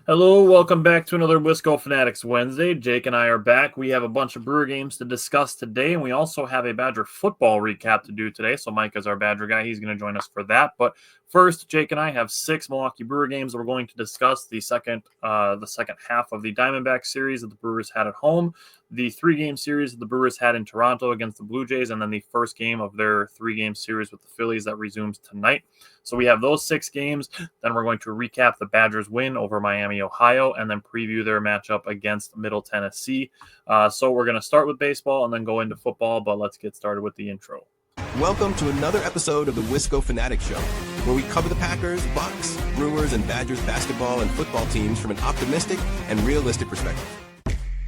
Hello, welcome back to another Wisco Fanatics Wednesday. Jake and I are back. We have a bunch of Brewer games to discuss today, and we also have a Badger football recap to do today. So Mike is our Badger guy. He's going to join us for that. But first, Jake and I have 6 Milwaukee Brewer games that we're going to discuss. The second half of the Diamondbacks series that the Brewers had at home, the 3-game series that the Brewers had in Toronto against the Blue Jays, and then the first game of their 3-game series with the Phillies that resumes tonight. So we have those 6 games. Then we're going to recap the Badgers' win over Miami, Ohio, and then preview their matchup against Middle Tennessee. So we're going to start with baseball and then go into football, but let's get started with the intro. Welcome to another episode of the Wisco Fanatics Show, where we cover the Packers, Bucks, Brewers, and Badgers basketball and football teams from an optimistic and realistic perspective.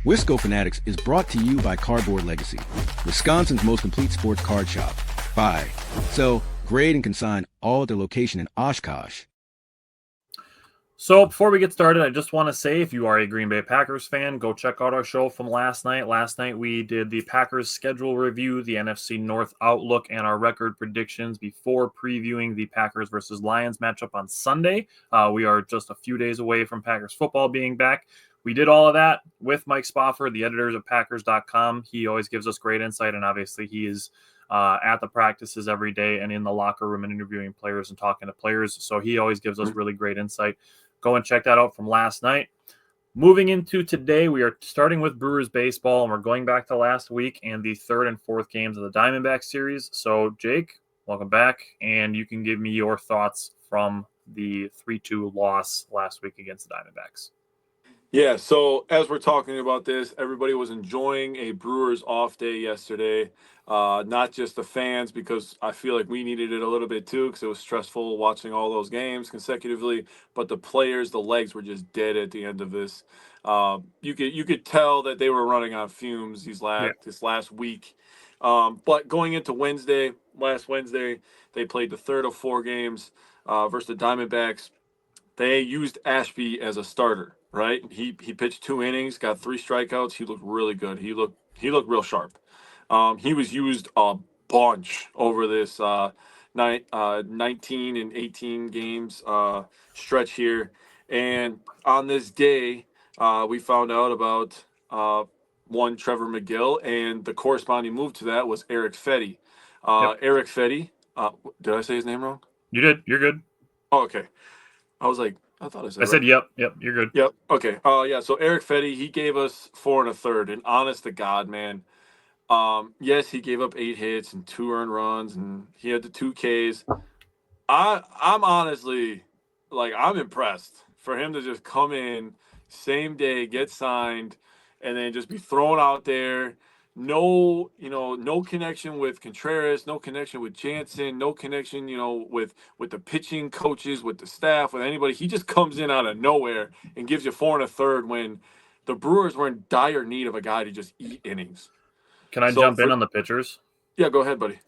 Wisco Fanatics is brought to you by Cardboard Legacy, Wisconsin's most complete sports card shop. Buy, sell, grade, and consign all at their location in Oshkosh. So before we get started, I just want to say if you are a Green Bay Packers fan, go check out our show from last night. Last night we did the Packers schedule review, the NFC North outlook, and our record predictions before previewing the Packers versus Lions matchup on Sunday. We are just a few days away from Packers football being back. We did all of that with Mike Spofford, the editors of Packers.com. He always gives us great insight, and obviously he is at the practices every day and in the locker room and interviewing players and talking to players. So he always gives us really great insight. Go and check that out from last night. Moving into today, we are starting with Brewers baseball, and we're going back to last week and the 3rd and 4th games of the Diamondbacks series. So, Jake, welcome back, and you can give me your thoughts from the 3-2 loss last week against the Diamondbacks. Yeah, so as we're talking about this, everybody was enjoying a Brewers off day yesterday. Not just the fans, because I feel like we needed it a little bit too, because it was stressful watching all those games consecutively. But the players, the legs were just dead at the end of this. You could tell that they were running on fumes this last week. But going into last Wednesday, they played the 3rd of 4 games versus the Diamondbacks. They used Ashby as a starter. Right, he pitched 2 innings, got 3 strikeouts. He looked really good. He looked real sharp. He was used a bunch over this 19 and 18 games stretch here. And on this day, we found out about one Trevor McGill, and the corresponding move to that was Eric Fetty. Eric Fetty. Did I say his name wrong? You did. You're good. Oh, okay. I was like, I thought I said. I said, yep. You're good. Yep. Okay. Yeah. So Eric Fetty, he gave us 4 1/3, and honest to God, man. Yes, he gave up 8 hits and 2 earned runs, and he had the 2 Ks. I'm honestly, I'm impressed for him to just come in same day, get signed, and then just be thrown out there. No connection with Contreras, no connection with Jansen, no connection, with the pitching coaches, with the staff, with anybody. He just comes in out of nowhere and gives you 4 1/3 when the Brewers were in dire need of a guy to just eat innings. Can I jump in on the pitchers? Yeah, go ahead, buddy.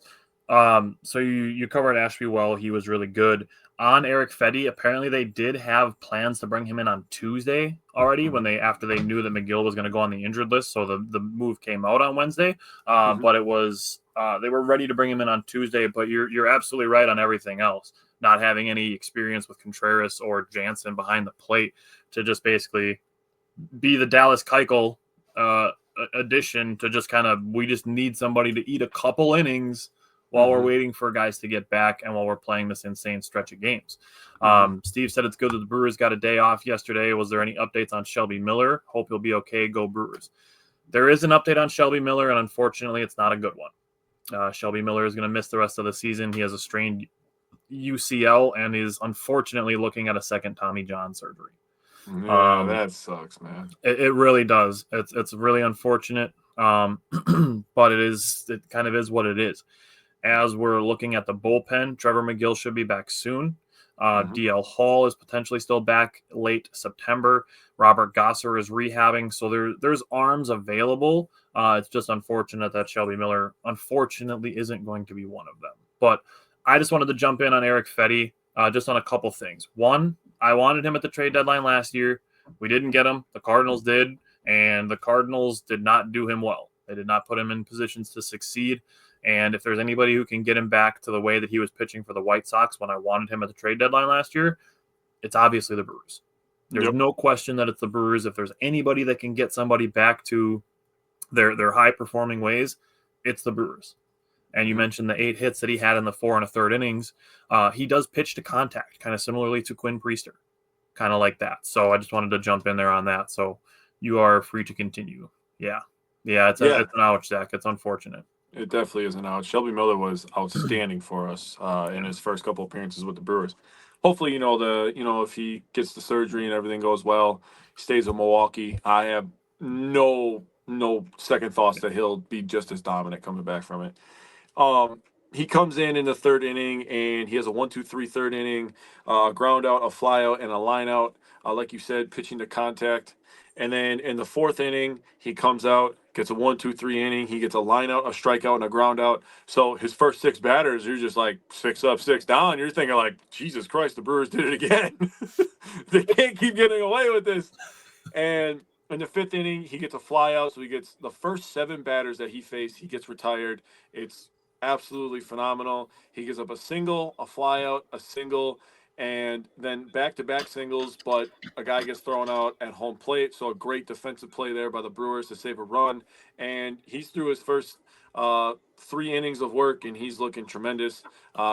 So you covered Ashby well. He was really good. On Eric Fetty, apparently they did have plans to bring him in on Tuesday already after they knew that McGill was going to go on the injured list. So the move came out on Wednesday. But it was they were ready to bring him in on Tuesday. But you're absolutely right on everything else. Not having any experience with Contreras or Jansen behind the plate to just basically be the Dallas Keuchel addition to just we just need somebody to eat a couple innings while we're waiting for guys to get back and while we're playing this insane stretch of games. Steve said it's good that the Brewers got a day off yesterday. Was there any updates on Shelby Miller? Hope he'll be okay. Go Brewers. There is an update on Shelby Miller, and unfortunately, it's not a good one. Shelby Miller is going to miss the rest of the season. He has a strained UCL and is unfortunately looking at a second Tommy John surgery. Yeah, that sucks, man. It really does. It's really unfortunate, but it kind of is what it is. As we're looking at the bullpen, Trevor McGill should be back soon. DL Hall is potentially still back late September. Robert Gosser is rehabbing, so there's arms available. It's just unfortunate that Shelby Miller, unfortunately, isn't going to be one of them. But I just wanted to jump in on Eric Fetty just on a couple things. One, I wanted him at the trade deadline last year. We didn't get him. The Cardinals did, and the Cardinals did not do him well. They did not put him in positions to succeed. And if there's anybody who can get him back to the way that he was pitching for the White Sox when I wanted him at the trade deadline last year, it's obviously the Brewers. There's Yep. no question that it's the Brewers. If there's anybody that can get somebody back to their high performing ways, it's the Brewers. And you mentioned the 8 hits that he had in the 4 1/3 innings. He does pitch to contact, kind of similarly to Quinn Priester, kind of like that. So I just wanted to jump in there on that. So you are free to continue. Yeah. It's an ouch, Zach. It's unfortunate. It definitely is an out. Shelby Miller was outstanding for us in his first couple appearances with the Brewers. Hopefully, if he gets the surgery and everything goes well, he stays in Milwaukee. I have no second thoughts that he'll be just as dominant coming back from it. He comes in the third inning and he has a 1-2-3 third inning, ground out, a fly out, and a line out. Like you said, pitching to contact. And then in the fourth inning, he comes out, gets a 1-2-3 inning. He gets a line out, a strikeout, and a ground out. So his first 6 batters, you're just like 6 up, 6 down. You're thinking like, Jesus Christ, the Brewers did it again. They can't keep getting away with this. And in the 5th inning, he gets a fly out. So he gets the first 7 batters that he faced, he gets retired. It's absolutely phenomenal. He gives up a single, a fly out, a single, and then back-to-back singles, but a guy gets thrown out at home plate. So a great defensive play there by the Brewers to save a run. And he's through his first 3 innings of work, and he's looking tremendous,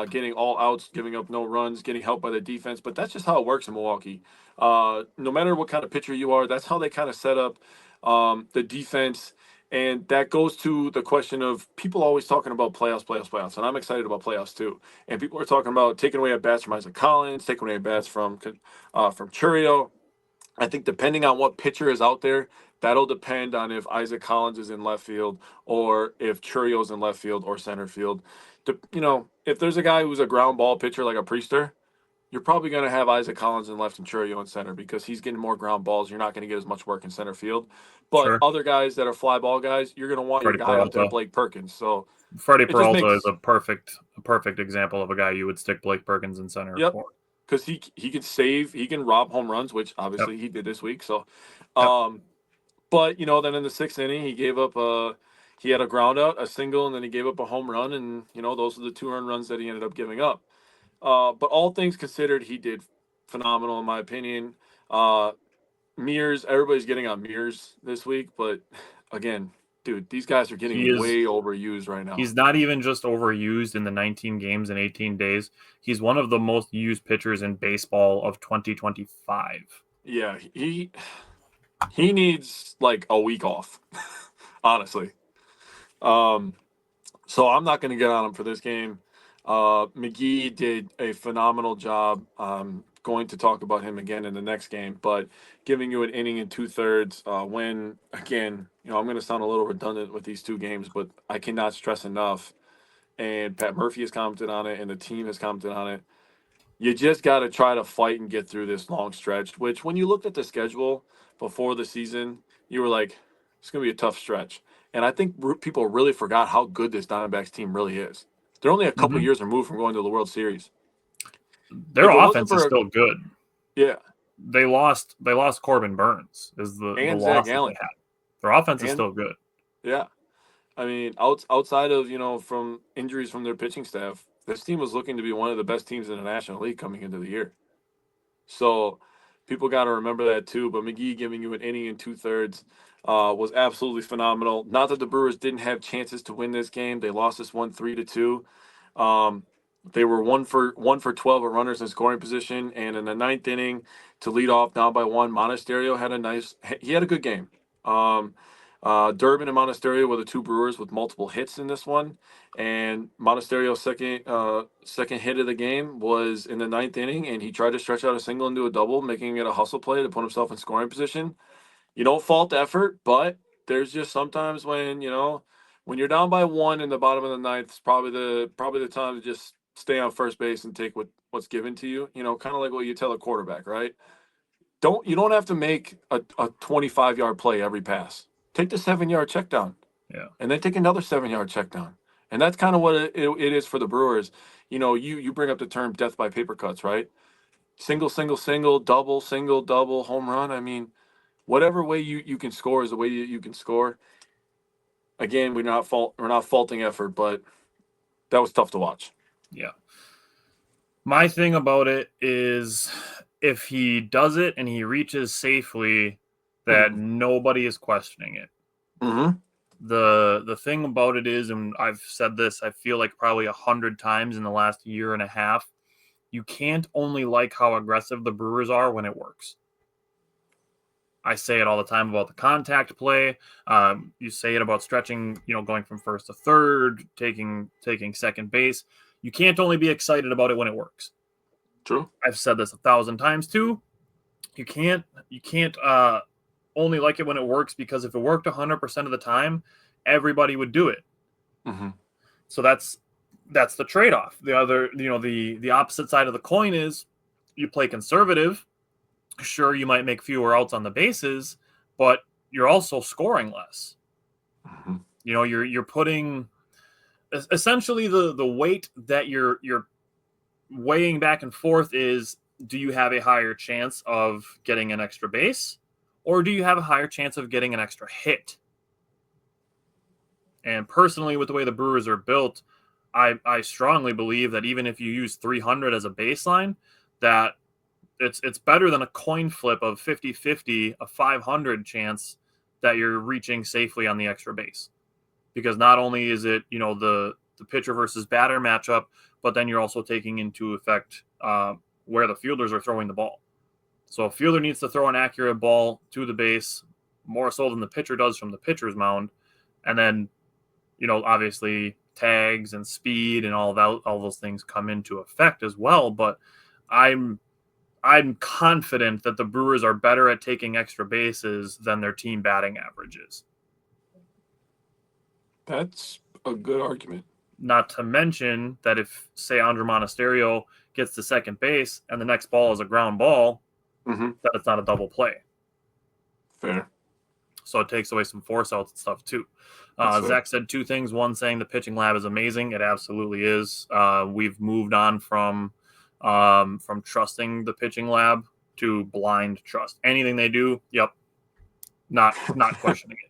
getting all outs, giving up no runs, getting helped by the defense. But that's just how it works in Milwaukee. No matter what kind of pitcher you are, that's how they kind of set up the defense. And that goes to the question of people always talking about playoffs. And I'm excited about playoffs too. And people are talking about taking away at bats from Isaac Collins, taking away at bats from Churio. I think depending on what pitcher is out there, that'll depend on if Isaac Collins is in left field or if Churio's in left field or center field. If there's a guy who's a ground ball pitcher like a Priester, you're probably going to have Isaac Collins in left and Churio in center because he's getting more ground balls. You're not going to get as much work in center field. But other guys that are fly ball guys, you're going to want Freddie your guy out there, Blake Perkins. So Freddie Peralta is a perfect example of a guy you would stick Blake Perkins in center for. Because he can save, he can rob home runs, which obviously he did this week. So, but then in the 6th inning, he gave up he had a ground out, a single, and then he gave up a home run, and those are the 2 earned runs that he ended up giving up. But all things considered, he did phenomenal in my opinion. Mears, everybody's getting on Mears this week, but again, dude, these guys are getting way overused right now. He's not even just overused in the 19 games in 18 days. He's one of the most used pitchers in baseball of 2025. Yeah, he needs like a week off, honestly. So I'm not going to get on him for this game. McGee did a phenomenal job. I'm going to talk about him again in the next game, but giving you an inning and 2/3 when, again, I'm going to sound a little redundant with these 2 games, but I cannot stress enough, and Pat Murphy has commented on it, and the team has commented on it, you just got to try to fight and get through this long stretch, which when you looked at the schedule before the season, you were like, it's going to be a tough stretch. And I think people really forgot how good this Diamondbacks team really is. They're only a couple years removed from going to the World Series. Their offense is still good. Yeah. They lost Corbin Burns is the loss that they had. Their offense is still good. Yeah. I mean, outside of, from injuries from their pitching staff, this team was looking to be one of the best teams in the National League coming into the year. So people got to remember that too. But McGee giving you an inning and 2/3 was absolutely phenomenal. Not that the Brewers didn't have chances to win this game. They lost this one 3-2. They were 1 for 12 runners in scoring position, and in the 9th inning, to lead off down by 1, Monasterio had a good game. Durbin and Monasterio were the 2 Brewers with multiple hits in this one, and Monasterio's second hit of the game was in the 9th inning, and he tried to stretch out a single into a double, making it a hustle play to put himself in scoring position. You don't fault the effort, but there's just sometimes when when you're down by 1 in the bottom of the 9th, it's probably the time to just stay on first base and take what's given to you. Kind of like what you tell a quarterback, right? You don't have to make a 25-yard play every pass. Take the 7-yard check down. Yeah. And then take another 7-yard check down. And that's kind of what it is for the Brewers. You bring up the term death by paper cuts, right? Single, double, single, double, home run. I mean, whatever way you can score is the way you can score. Again, we're not faulting effort, but that was tough to watch. Yeah. My thing about it is if he does it and he reaches safely, that nobody is questioning it. Mm-hmm. The thing about it is, and I've said this, I feel like probably 100 times in the last year and a half, you can't only like how aggressive the Brewers are when it works. I say it all the time about the contact play. You say it about stretching, going from first to third, taking second base. You can't only be excited about it when it works. True. I've said this 1,000 times too. You can't only like it when it works, because if it worked 100% of the time, everybody would do it. Mm-hmm. So that's the trade-off. The other, the opposite side of the coin is you play conservative. Sure, you might make fewer outs on the bases, but you're also scoring less. Mm-hmm. You're putting essentially the weight that you're weighing back and forth is, do you have a higher chance of getting an extra base, or do you have a higher chance of getting an extra hit? And personally, with the way the Brewers are built, I strongly believe that even if you use 300 as a baseline, that it's better than a coin flip of 50-50, a 500 chance that you're reaching safely on the extra base. Because not only is it, the pitcher versus batter matchup, but then you're also taking into effect where the fielders are throwing the ball. So a fielder needs to throw an accurate ball to the base more so than the pitcher does from the pitcher's mound. And then, obviously tags and speed and all those things come into effect as well. But I'm confident that the Brewers are better at taking extra bases than their team batting averages. That's a good argument. Not to mention that if, say, Andres Monasterio gets to second base and the next ball is a ground ball, that it's not a double play. Fair. So it takes away some force outs and stuff too. Zach said two things. One, saying the pitching lab is amazing. It absolutely is. We've moved on from trusting the pitching lab to blind trust. Anything they do, yep, not questioning it.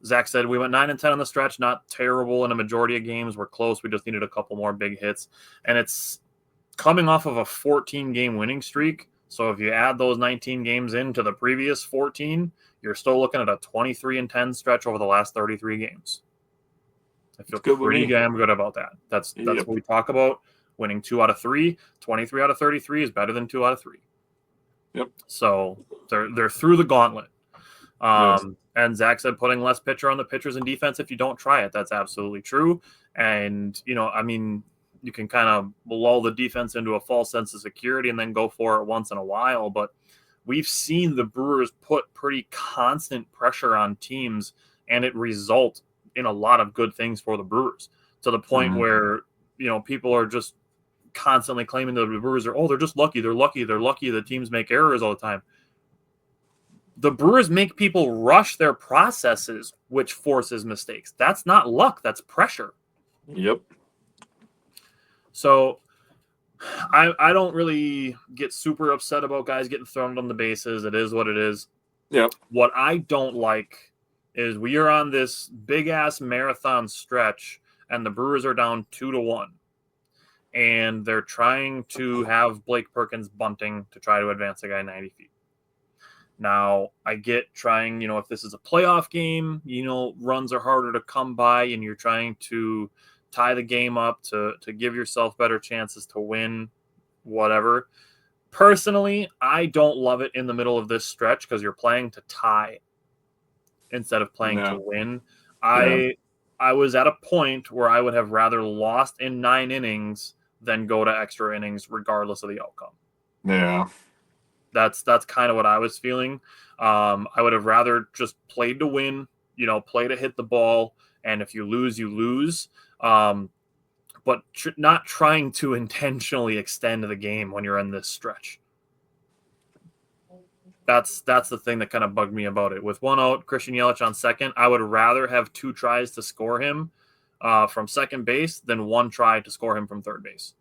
Zach said we went 9-10 on the stretch, not terrible in a majority of games. We're close. We just needed a couple more big hits, and it's coming off of a 14-game winning streak. So if you add those 19 games into the previous 14, you're still looking at a 23-10 stretch over the last 33 games. I feel pretty damn good about that. That's what we talk about. Winning 2 out of 3, 23 out of 33 is better than 2 out of 3. Yep. So they're through the gauntlet. Yes. And Zach said putting less pitcher on the pitchers in defense if you don't try it. That's absolutely true. And, you can kind of lull the defense into a false sense of security and then go for it once in a while. But we've seen the Brewers put pretty constant pressure on teams, and it results in a lot of good things for the Brewers, to the point where, people are just constantly claiming that the Brewers are, they're just lucky. They're lucky. They're lucky. The teams make errors all the time. The Brewers make people rush their processes, which forces mistakes. That's not luck. That's pressure. Yep. So I don't really get super upset about guys getting thrown on the bases. It is what it is. Yep. What I don't like is we are on this big-ass marathon stretch, and the Brewers are down 2-1. And they're trying to have Blake Perkins bunting to try to advance a guy 90 feet. Now, I get trying, if this is a playoff game, runs are harder to come by, and you're trying to tie the game up to give yourself better chances to win, whatever. Personally, I don't love it in the middle of this stretch because you're playing to tie instead of playing to win. I was at a point where I would have rather lost in 9 innings than go to extra innings regardless of the outcome. Yeah. That's kind of what I was feeling. I would have rather just played to win, play to hit the ball, and if you lose, you lose. But not trying to intentionally extend the game when you're in this stretch. That's the thing that kind of bugged me about it. With 1 out, Christian Yelich on second, I would rather have 2 tries to score him from second base than 1 try to score him from third base.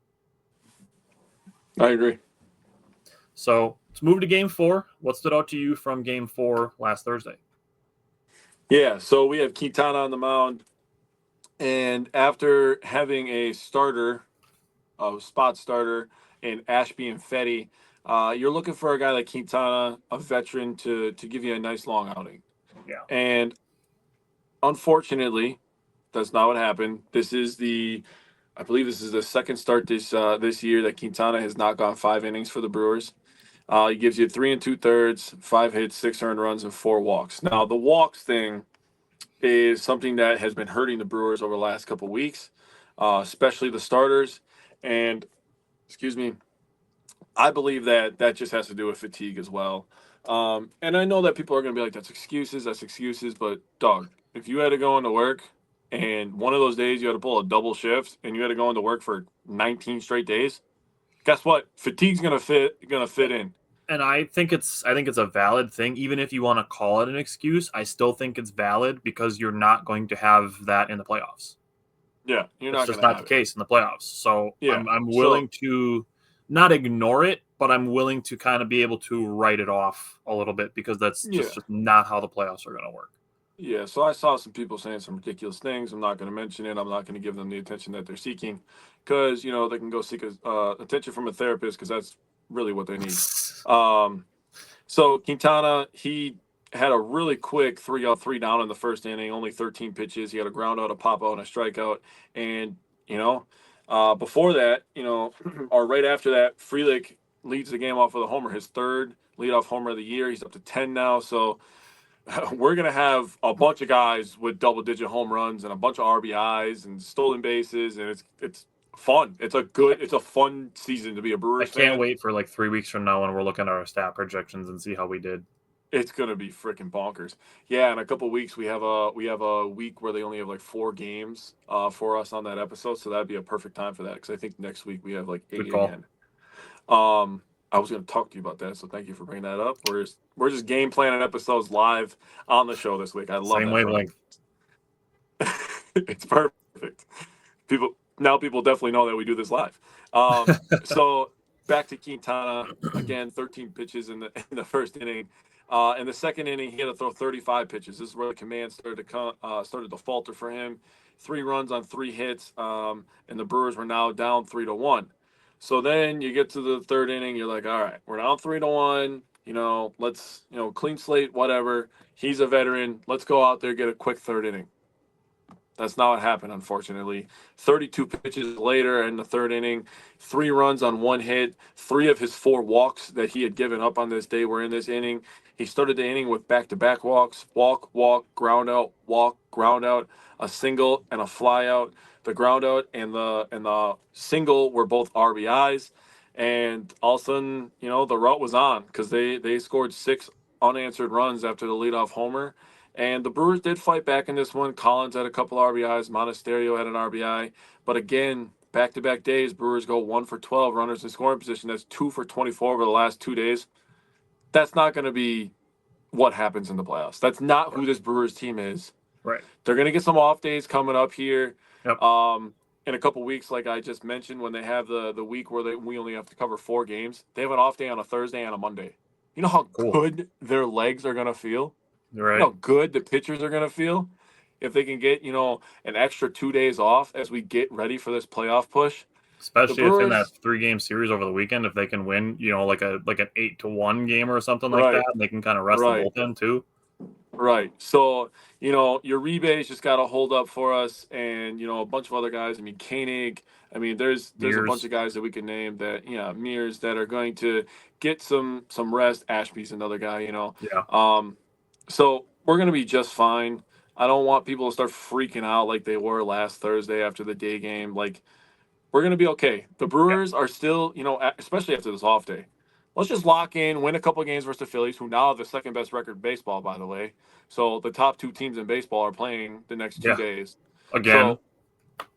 I agree. So let's move to Game 4. What stood out to you from Game 4 last Thursday? Yeah, so we have Quintana on the mound. And after having a spot starter in Ashby and Fetty, you're looking for a guy like Quintana, a veteran, to give you a nice long outing. Yeah. And unfortunately, that's not what happened. I believe this is the second start this year that Quintana has not gone 5 innings for the Brewers. He gives you 3 2/3, 5 hits, 6 earned runs, and 4 walks. Now, the walks thing is something that has been hurting the Brewers over the last couple of weeks, especially the starters. And, excuse me, I believe that just has to do with fatigue as well. And I know that people are going to be like, that's excuses. But, dog, if you had to go into work and one of those days you had to pull a double shift and you had to go into work for 19 straight days, guess what? Fatigue's going to fit in. And I think it's a valid thing. Even if you want to call it an excuse, I still think it's valid because you're not going to have that in the playoffs. Yeah, you're It's not just going to not have the case in the playoffs. So Yeah. I'm willing to not ignore it, but I'm willing to kind of be able to write it off a little bit because that's just not how the playoffs are going to work. Yeah, so I saw some people saying some ridiculous things. I'm not going to mention it. I'm not going to give them the attention that they're seeking because, they can go seek attention from a therapist because that's really what they need. So Quintana, he had a really quick 3 out, 3 down in the first inning, only 13 pitches. He had a ground out, a pop out, and a strikeout. And, before that, or right after that, Frelick leads the game off with a homer, his third leadoff homer of the year. He's up to 10 now. So we're going to have a bunch of guys with double-digit home runs and a bunch of RBIs and stolen bases, and it's fun. It's a fun season to be a Brewers fan. I can't wait for like 3 weeks from now when we're looking at our stat projections and see how we did. It's gonna be freaking bonkers. Yeah, in a couple of weeks we have a week where they only have like 4 games for us on that episode, so that'd be a perfect time for that because I think next week we have like 8 again. I was going to talk to you about that, so thank you for bringing that up. We're just game planning episodes live on the show this week. I love Same that. wavelength. It's perfect. People definitely know that we do this live. So back to Quintana again. 13 pitches in the first inning. In the second inning, he had to throw 35 pitches. This is where the command started to falter for him. 3 runs on 3 hits, and the Brewers were now down 3-1. So then you get to the third inning, you're like, all right, we're down 3-1. Let's clean slate, whatever. He's a veteran. Let's go out there, get a quick third inning. That's not what happened, unfortunately. 32 pitches later in the third inning, 3 runs on 1 hit. 3 of his 4 walks that he had given up on this day were in this inning. He started the inning with back-to-back walks, walk, ground out, walk, ground out, a single and a fly out. The ground out and the single were both RBIs. And all of a sudden, the route was on because they scored 6 unanswered runs after the leadoff homer. And the Brewers did fight back in this one. Collins had a couple RBIs. Monasterio had an RBI. But again, back-to-back days, Brewers go 1 for 12 runners in scoring position. That's 2 for 24 over the last 2 days. That's not going to be what happens in the playoffs. That's not who this Brewers team is. Right. They're going to get some off days coming up here. Yep. In a couple weeks, like I just mentioned, when they have the week where we only have to cover 4 games, they have an off day on a Thursday and a Monday. You know how good their legs are going to feel? Right. You know how good the pitchers are going to feel if they can get, an extra 2 days off as we get ready for this playoff push. Especially if in that 3-game series over the weekend, if they can win, like an 8-1 game or something like that, and they can kind of rest the bullpen too. Right. So, Uribe's just got to hold up for us, and a bunch of other guys. I mean, Koenig. I mean, there's Mears. A bunch of guys that we can name that, Mears, that are going to get some rest. Ashby's another guy, Yeah. So we're going to be just fine. I don't want people to start freaking out like they were last Thursday after the day game. Like, we're going to be okay. The Brewers are still, especially after this off day. Let's just lock in, win a couple of games versus the Phillies, who now have the second best record in baseball, by the way. So the top 2 teams in baseball are playing the next 2 days. Again,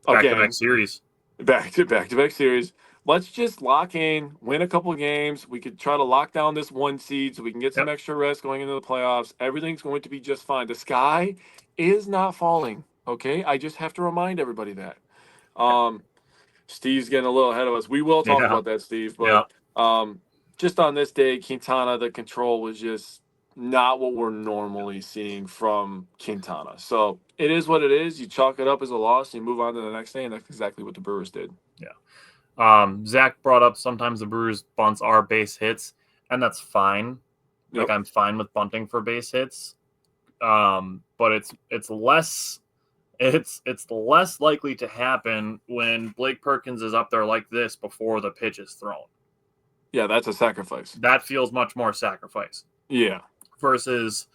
back-to-back series. Back-to-back series. Let's just lock in, win a couple of games. We could try to lock down this 1 seed so we can get some extra rest going into the playoffs. Everything's going to be just fine. The sky is not falling, okay? I just have to remind everybody that. Steve's getting a little ahead of us. We will talk about that, Steve. But just on this day, Quintana, the control was just not what we're normally seeing from Quintana. So it is what it is. You chalk it up as a loss, you move on to the next day, and that's exactly what the Brewers did. Yeah. Zach brought up sometimes the Brewers' bunts are base hits, and that's fine. Yep. Like I'm fine with bunting for base hits, but it's less likely to happen when Blake Perkins is up there like this before the pitch is thrown. Yeah, that's a sacrifice. That feels much more sacrifice. Yeah. Versus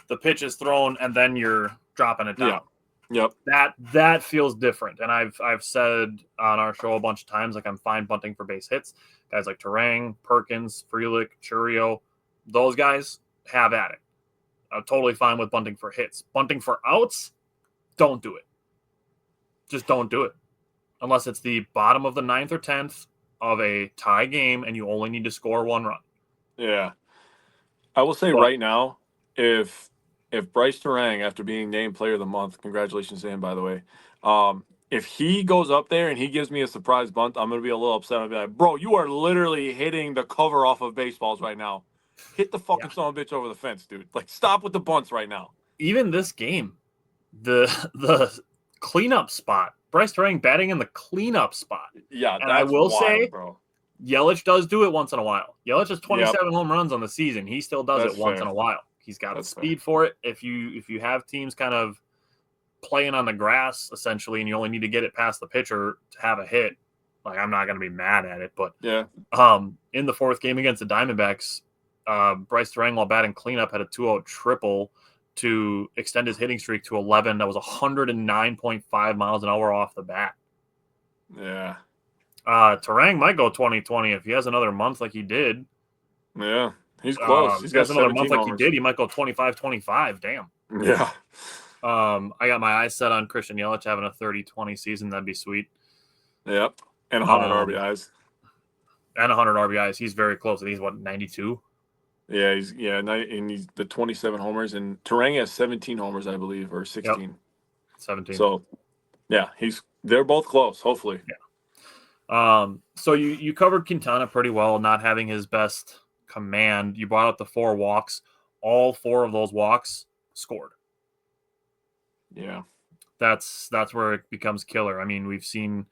the pitch is thrown and then you're dropping it down. Yeah. Yep. That feels different. And I've said on our show a bunch of times, like I'm fine bunting for base hits. Guys like Terang, Perkins, Frelick, Churio, those guys have at it. I'm totally fine with bunting for hits. Bunting for outs, don't do it. Just don't do it. Unless it's the bottom of the 9th or 10th of a tie game and you only need to score 1 run. Yeah. I will say right now, if Bryce Terang, after being named Player of the Month, congratulations to him, by the way, if he goes up there and he gives me a surprise bunt, I'm going to be a little upset. I'll be like, bro, you are literally hitting the cover off of baseballs right now. Hit the fucking son of a bitch over the fence, dude. Like, stop with the bunts right now. Even this game, the cleanup spot, Bryce Terang batting in the cleanup spot. Yeah, and I will say, bro. Yelich does do it once in a while. Yelich has 27 home runs on the season. He still does it once in a while. He's got the speed for it. If you have teams kind of playing on the grass essentially, and you only need to get it past the pitcher to have a hit, like I'm not going to be mad at it. But yeah, in the 4th game against the Diamondbacks, Bryce Terang, while batting cleanup, had a 2-0 triple to extend his hitting streak to 11. That was 109.5 miles an hour off the bat. Yeah. Terang might go 2020 if he has another month like he did. Yeah, he's close. He's got another month like he did. He might go 25-25. Damn. Yeah. I got my eyes set on Christian Yelich having a 30-20 season. That'd be sweet. Yep. And 100 RBIs. And 100 RBIs. He's very close. He's what, 92? Yeah, he's the 27 homers, and Terang has 17 homers, I believe, or 16. Yep. 17. So, yeah, they're both close. Hopefully. Yeah. So you covered Quintana pretty well, not having his best command. You brought up the 4 walks. All 4 of those walks scored. Yeah. That's where it becomes killer. I mean, we've seen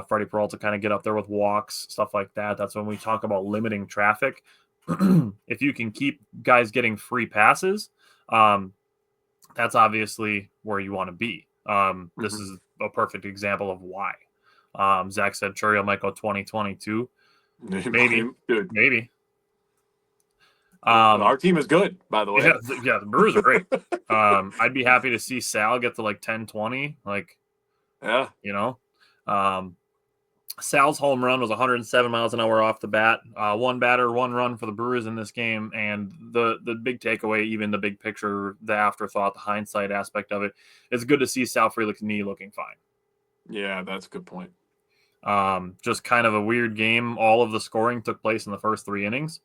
Freddie Peralta kind of get up there with walks, stuff like that. That's when we talk about limiting traffic. If you can keep guys getting free passes, that's obviously where you want to be. This is a perfect example of why. Zach said Churio might go 2022. Maybe. Maybe. Our team is good, by the way. Yeah, the Brewers are great. I'd be happy to see Sal get to like 10-20. Like, yeah, you know. Sal's home run was 107 miles an hour off the bat. 1 batter, 1 run for the Brewers in this game. And the big takeaway, even the big picture, the afterthought, the hindsight aspect of it, it's good to see Sal Frelick's knee looking fine. Yeah, that's a good point. Just kind of a weird game. All of the scoring took place in the first 3 innings.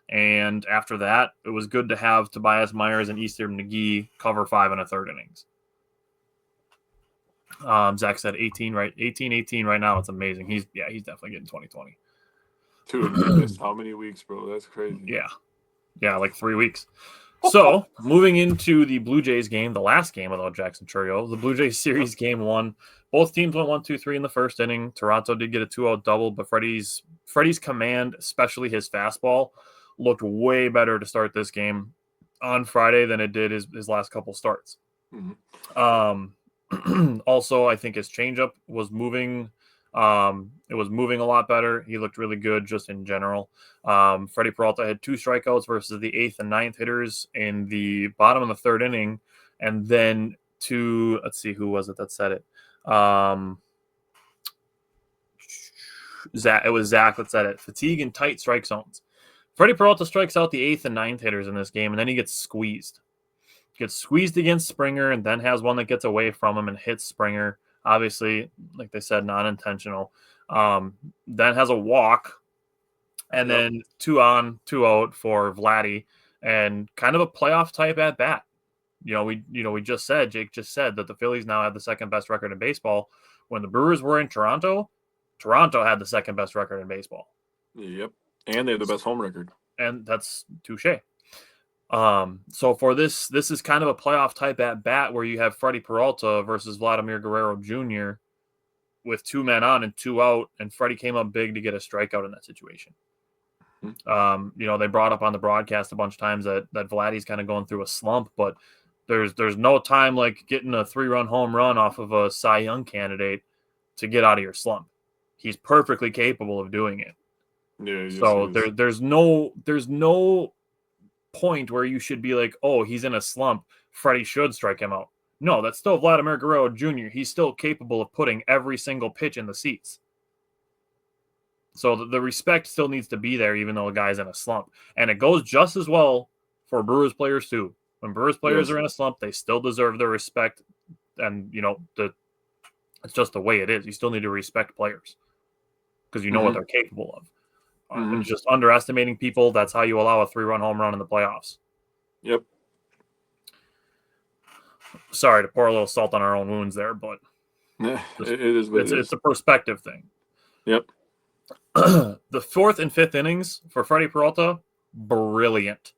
And after that, it was good to have Tobias Myers and Easter McGee cover 5 1/3 innings. Zach said 18 right now. It's amazing. He's definitely getting 2020. Dude, how many weeks, bro? That's crazy. Yeah, like 3 weeks. So moving into the Blue Jays game, the last game without Jackson Churio, the Blue Jays series game 1. Both teams went 1-2-3 in the first inning. Toronto did get a 2-0 double, but Freddie's command, especially his fastball, looked way better to start this game on Friday than it did his last couple starts. Also, I think his changeup was moving. It was moving a lot better. He looked really good just in general. Freddie Peralta had 2 strikeouts versus the 8th and 9th hitters in the bottom of the 3rd inning. And then let's see, who was it that said it? Zach. It was Zach that said it. Fatigue and tight strike zones. Freddie Peralta strikes out the 8th and 9th hitters in this game, and then he gets squeezed. Gets squeezed against Springer, and then has one that gets away from him and hits Springer. Obviously, like they said, not intentional. Then has a walk, and then 2 on, 2 out for Vladdy, and kind of a playoff type at bat. Jake just said that the Phillies now have the 2nd best record in baseball. When the Brewers were in Toronto had the 2nd best record in baseball. Yep. And they have the best home record. And that's touche. So for this is kind of a playoff type at bat where you have Freddie Peralta versus Vladimir Guerrero Jr. with 2 men on and 2 out, and Freddie came up big to get a strikeout in that situation. They brought up on the broadcast a bunch of times that Vladdy's kind of going through a slump, but there's no time like getting a 3-run home run off of a Cy Young candidate to get out of your slump. He's perfectly capable of doing it. Yeah. So there's no point where you should be like, oh, he's in a slump, Freddie should strike him out. No, that's still Vladimir Guerrero Jr. He's still capable of putting every single pitch in the seats. So the respect still needs to be there, even though a guy's in a slump. And it goes just as well for Brewers players, too. When Brewers players are in a slump, they still deserve their respect. And, it's just the way it is. You still need to respect players because you know what they're capable of. And just underestimating people, that's how you allow a 3-run home run in the playoffs. Yep. Sorry to pour a little salt on our own wounds there, but it is what it is. It's a perspective thing. Yep. The 4th and 5th innings for Freddie Peralta, brilliant.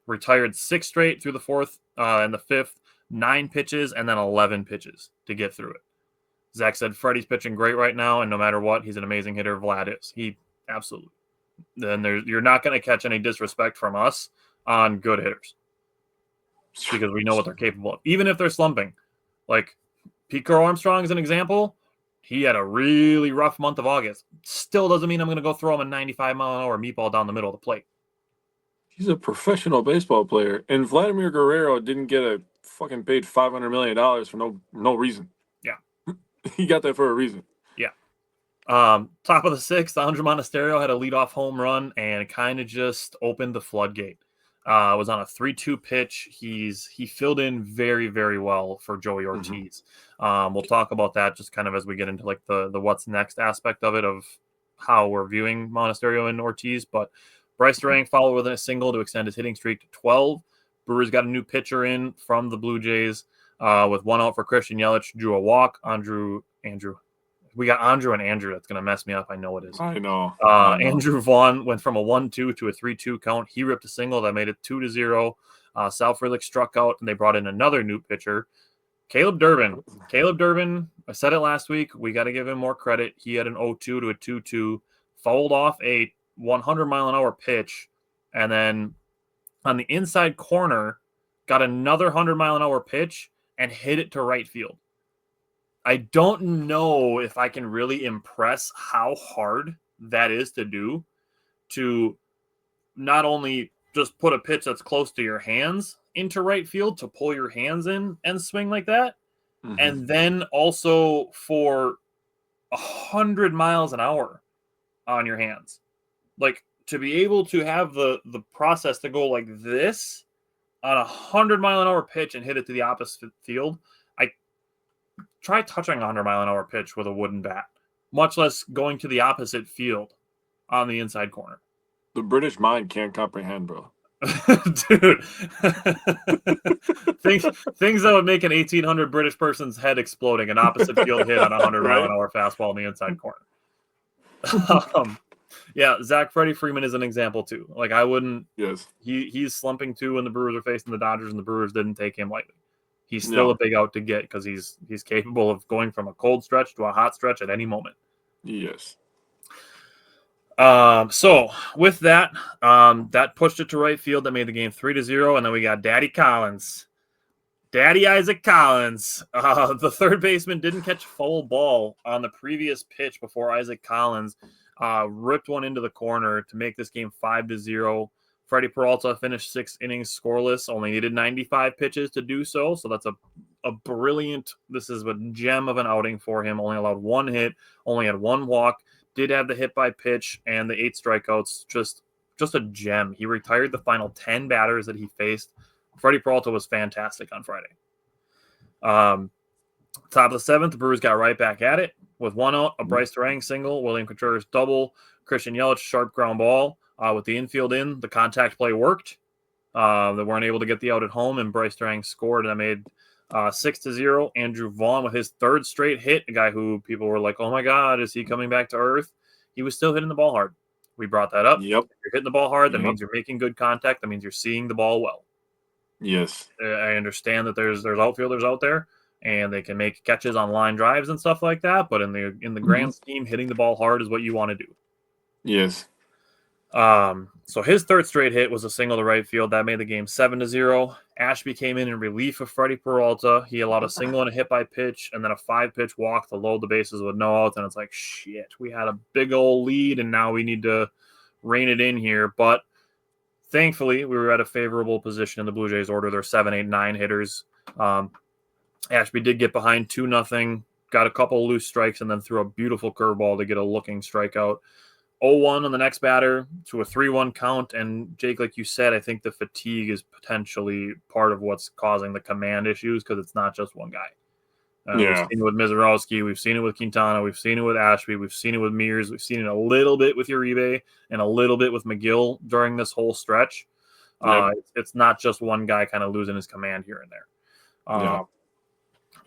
Retired 6 straight through the 4th and the 5th, 9 pitches, and then 11 pitches to get through it. Zach said Freddie's pitching great right now, and no matter what, he's an amazing hitter. Vlad is. He absolutely. Then you're not going to catch any disrespect from us on good hitters because we know what they're capable of, even if they're slumping. Like Pete Carl Armstrong is an example. He had a really rough month of August. Still doesn't mean I'm going to go throw him a 95-mile-an-hour meatball down the middle of the plate. He's a professional baseball player, and Vladimir Guerrero didn't get a fucking paid $500 million for no reason. Yeah. He got that for a reason. Yeah. Top of the 6th, Andres Monasterio had a leadoff home run and kind of just opened the floodgate. Was on a 3-2 pitch. He filled in very, very well for Joey Ortiz. We'll talk about that just kind of as we get into like the what's next aspect of it, of how we're viewing Monasterio and Ortiz. But Bryce Durang followed with a single to extend his hitting streak to 12. Brewers got a new pitcher in from the Blue Jays with 1 out for Christian Yelich, drew a walk. Andrew. We got Andrew and Andrew. That's going to mess me up. I know it is. I know. Andrew Vaughn went from a 1-2 to a 3-2 count. He ripped a single that made it 2-0. Sal Frelick struck out, and they brought in another new pitcher, Caleb Durbin. Caleb Durbin, I said it last week. We got to give him more credit. He had an 0-2 to a 2-2, fouled off a 100-mile-an-hour pitch, and then on the inside corner, got another 100-mile-an-hour pitch and hit it to right field. I don't know if I can really impress how hard that is to do, to not only just put a pitch that's close to your hands into right field, to pull your hands in and swing like that, and then also for 100 miles an hour on your hands. Like, to be able to have the process to go like this on a 100-mile-an-hour pitch and hit it to the opposite field, try touching a 100-mile-an-hour pitch with a wooden bat, much less going to the opposite field on the inside corner. The British mind can't comprehend, bro. Dude. things that would make an 1800 British person's head exploding, an opposite field hit on a 100-mile-an-hour fastball in the inside corner. Yeah, Zach, Freddie Freeman is an example, too. Like, I wouldn't... Yes. He's slumping, too, when the Brewers are facing the Dodgers, and the Brewers didn't take him lightly. He's still a big out to get because he's capable of going from a cold stretch to a hot stretch at any moment. Yes. So with that, that pushed it to right field. That made the game 3-0, and then we got Daddy Collins. Daddy Isaac Collins. The third baseman didn't catch a foul ball on the previous pitch before Isaac Collins ripped one into the corner to make this game 5-0. Freddie Peralta finished 6 innings scoreless, only needed 95 pitches to do so. So that's a brilliant, this is a gem of an outing for him. Only allowed 1 hit, only had 1 walk, did have the hit by pitch and the 8 strikeouts. Just a gem. He retired the final 10 batters that he faced. Freddie Peralta was fantastic on Friday. Top of the 7th, the Brewers got right back at it with 1 out, a Bryce Durang single, William Contreras double, Christian Yelich sharp ground ball. With the infield in, the contact play worked. They weren't able to get the out at home, and Bryce Durang scored, and I made 6-0. Andrew Vaughn with his 3rd straight hit, a guy who people were like, oh my God, is he coming back to earth? He was still hitting the ball hard. We brought that up. Yep. If you're hitting the ball hard, that means you're making good contact. That means you're seeing the ball well. Yes. I understand that there's outfielders out there. and they can make catches on line drives and stuff like that. But in the grand scheme, hitting the ball hard is what you want to do. Yes. So his third straight hit was a single to right field that made the game 7-0. Ashby came in relief of Freddie Peralta. He allowed a single and a hit by pitch, and then a 5-pitch walk to load the bases with no outs. And it's like, shit, we had a big old lead, and now we need to rein it in here. But thankfully, we were at a favorable position in the Blue Jays order. They're 7, 8, 9 hitters. Ashby did get behind 2-0, got a couple loose strikes, and then threw a beautiful curveball to get a looking strikeout. 0-1 on the next batter to a 3-1 count. And Jake, like you said, I think the fatigue is potentially part of what's causing the command issues because it's not just one guy. We've seen it with Mizorowski. We've seen it with Quintana. We've seen it with Ashby. We've seen it with Mears. We've seen it a little bit with Uribe and a little bit with McGill during this whole stretch. It's not just one guy kind of losing his command here and there.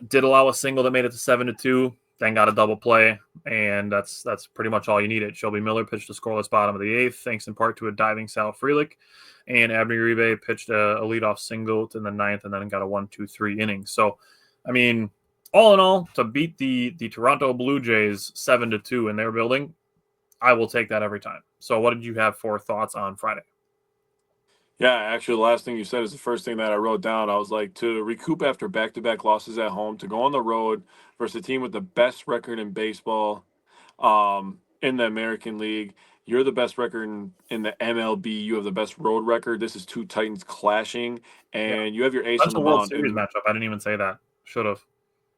Did allow a single that made it to 7-2. Then got a double play, and that's pretty much all you needed. Shelby Miller pitched a scoreless bottom of the 8th, thanks in part to a diving Sal Frelick, and Abner Uribe pitched a leadoff single in the 9th, and then got a 1-2-3 inning. So, I mean, all in all, to beat the Toronto Blue Jays 7-2 in their building, I will take that every time. So, what did you have for thoughts on Friday? Yeah, actually, the last thing you said is the first thing that I wrote down. I was like, to recoup after back-to-back losses at home, to go on the road versus a team with the best record in baseball in the American League. You're the best record in the MLB. You have the best road record. This is two Titans clashing, and you have your ace on the mound. That's a World Series matchup. I didn't even say that. Should have.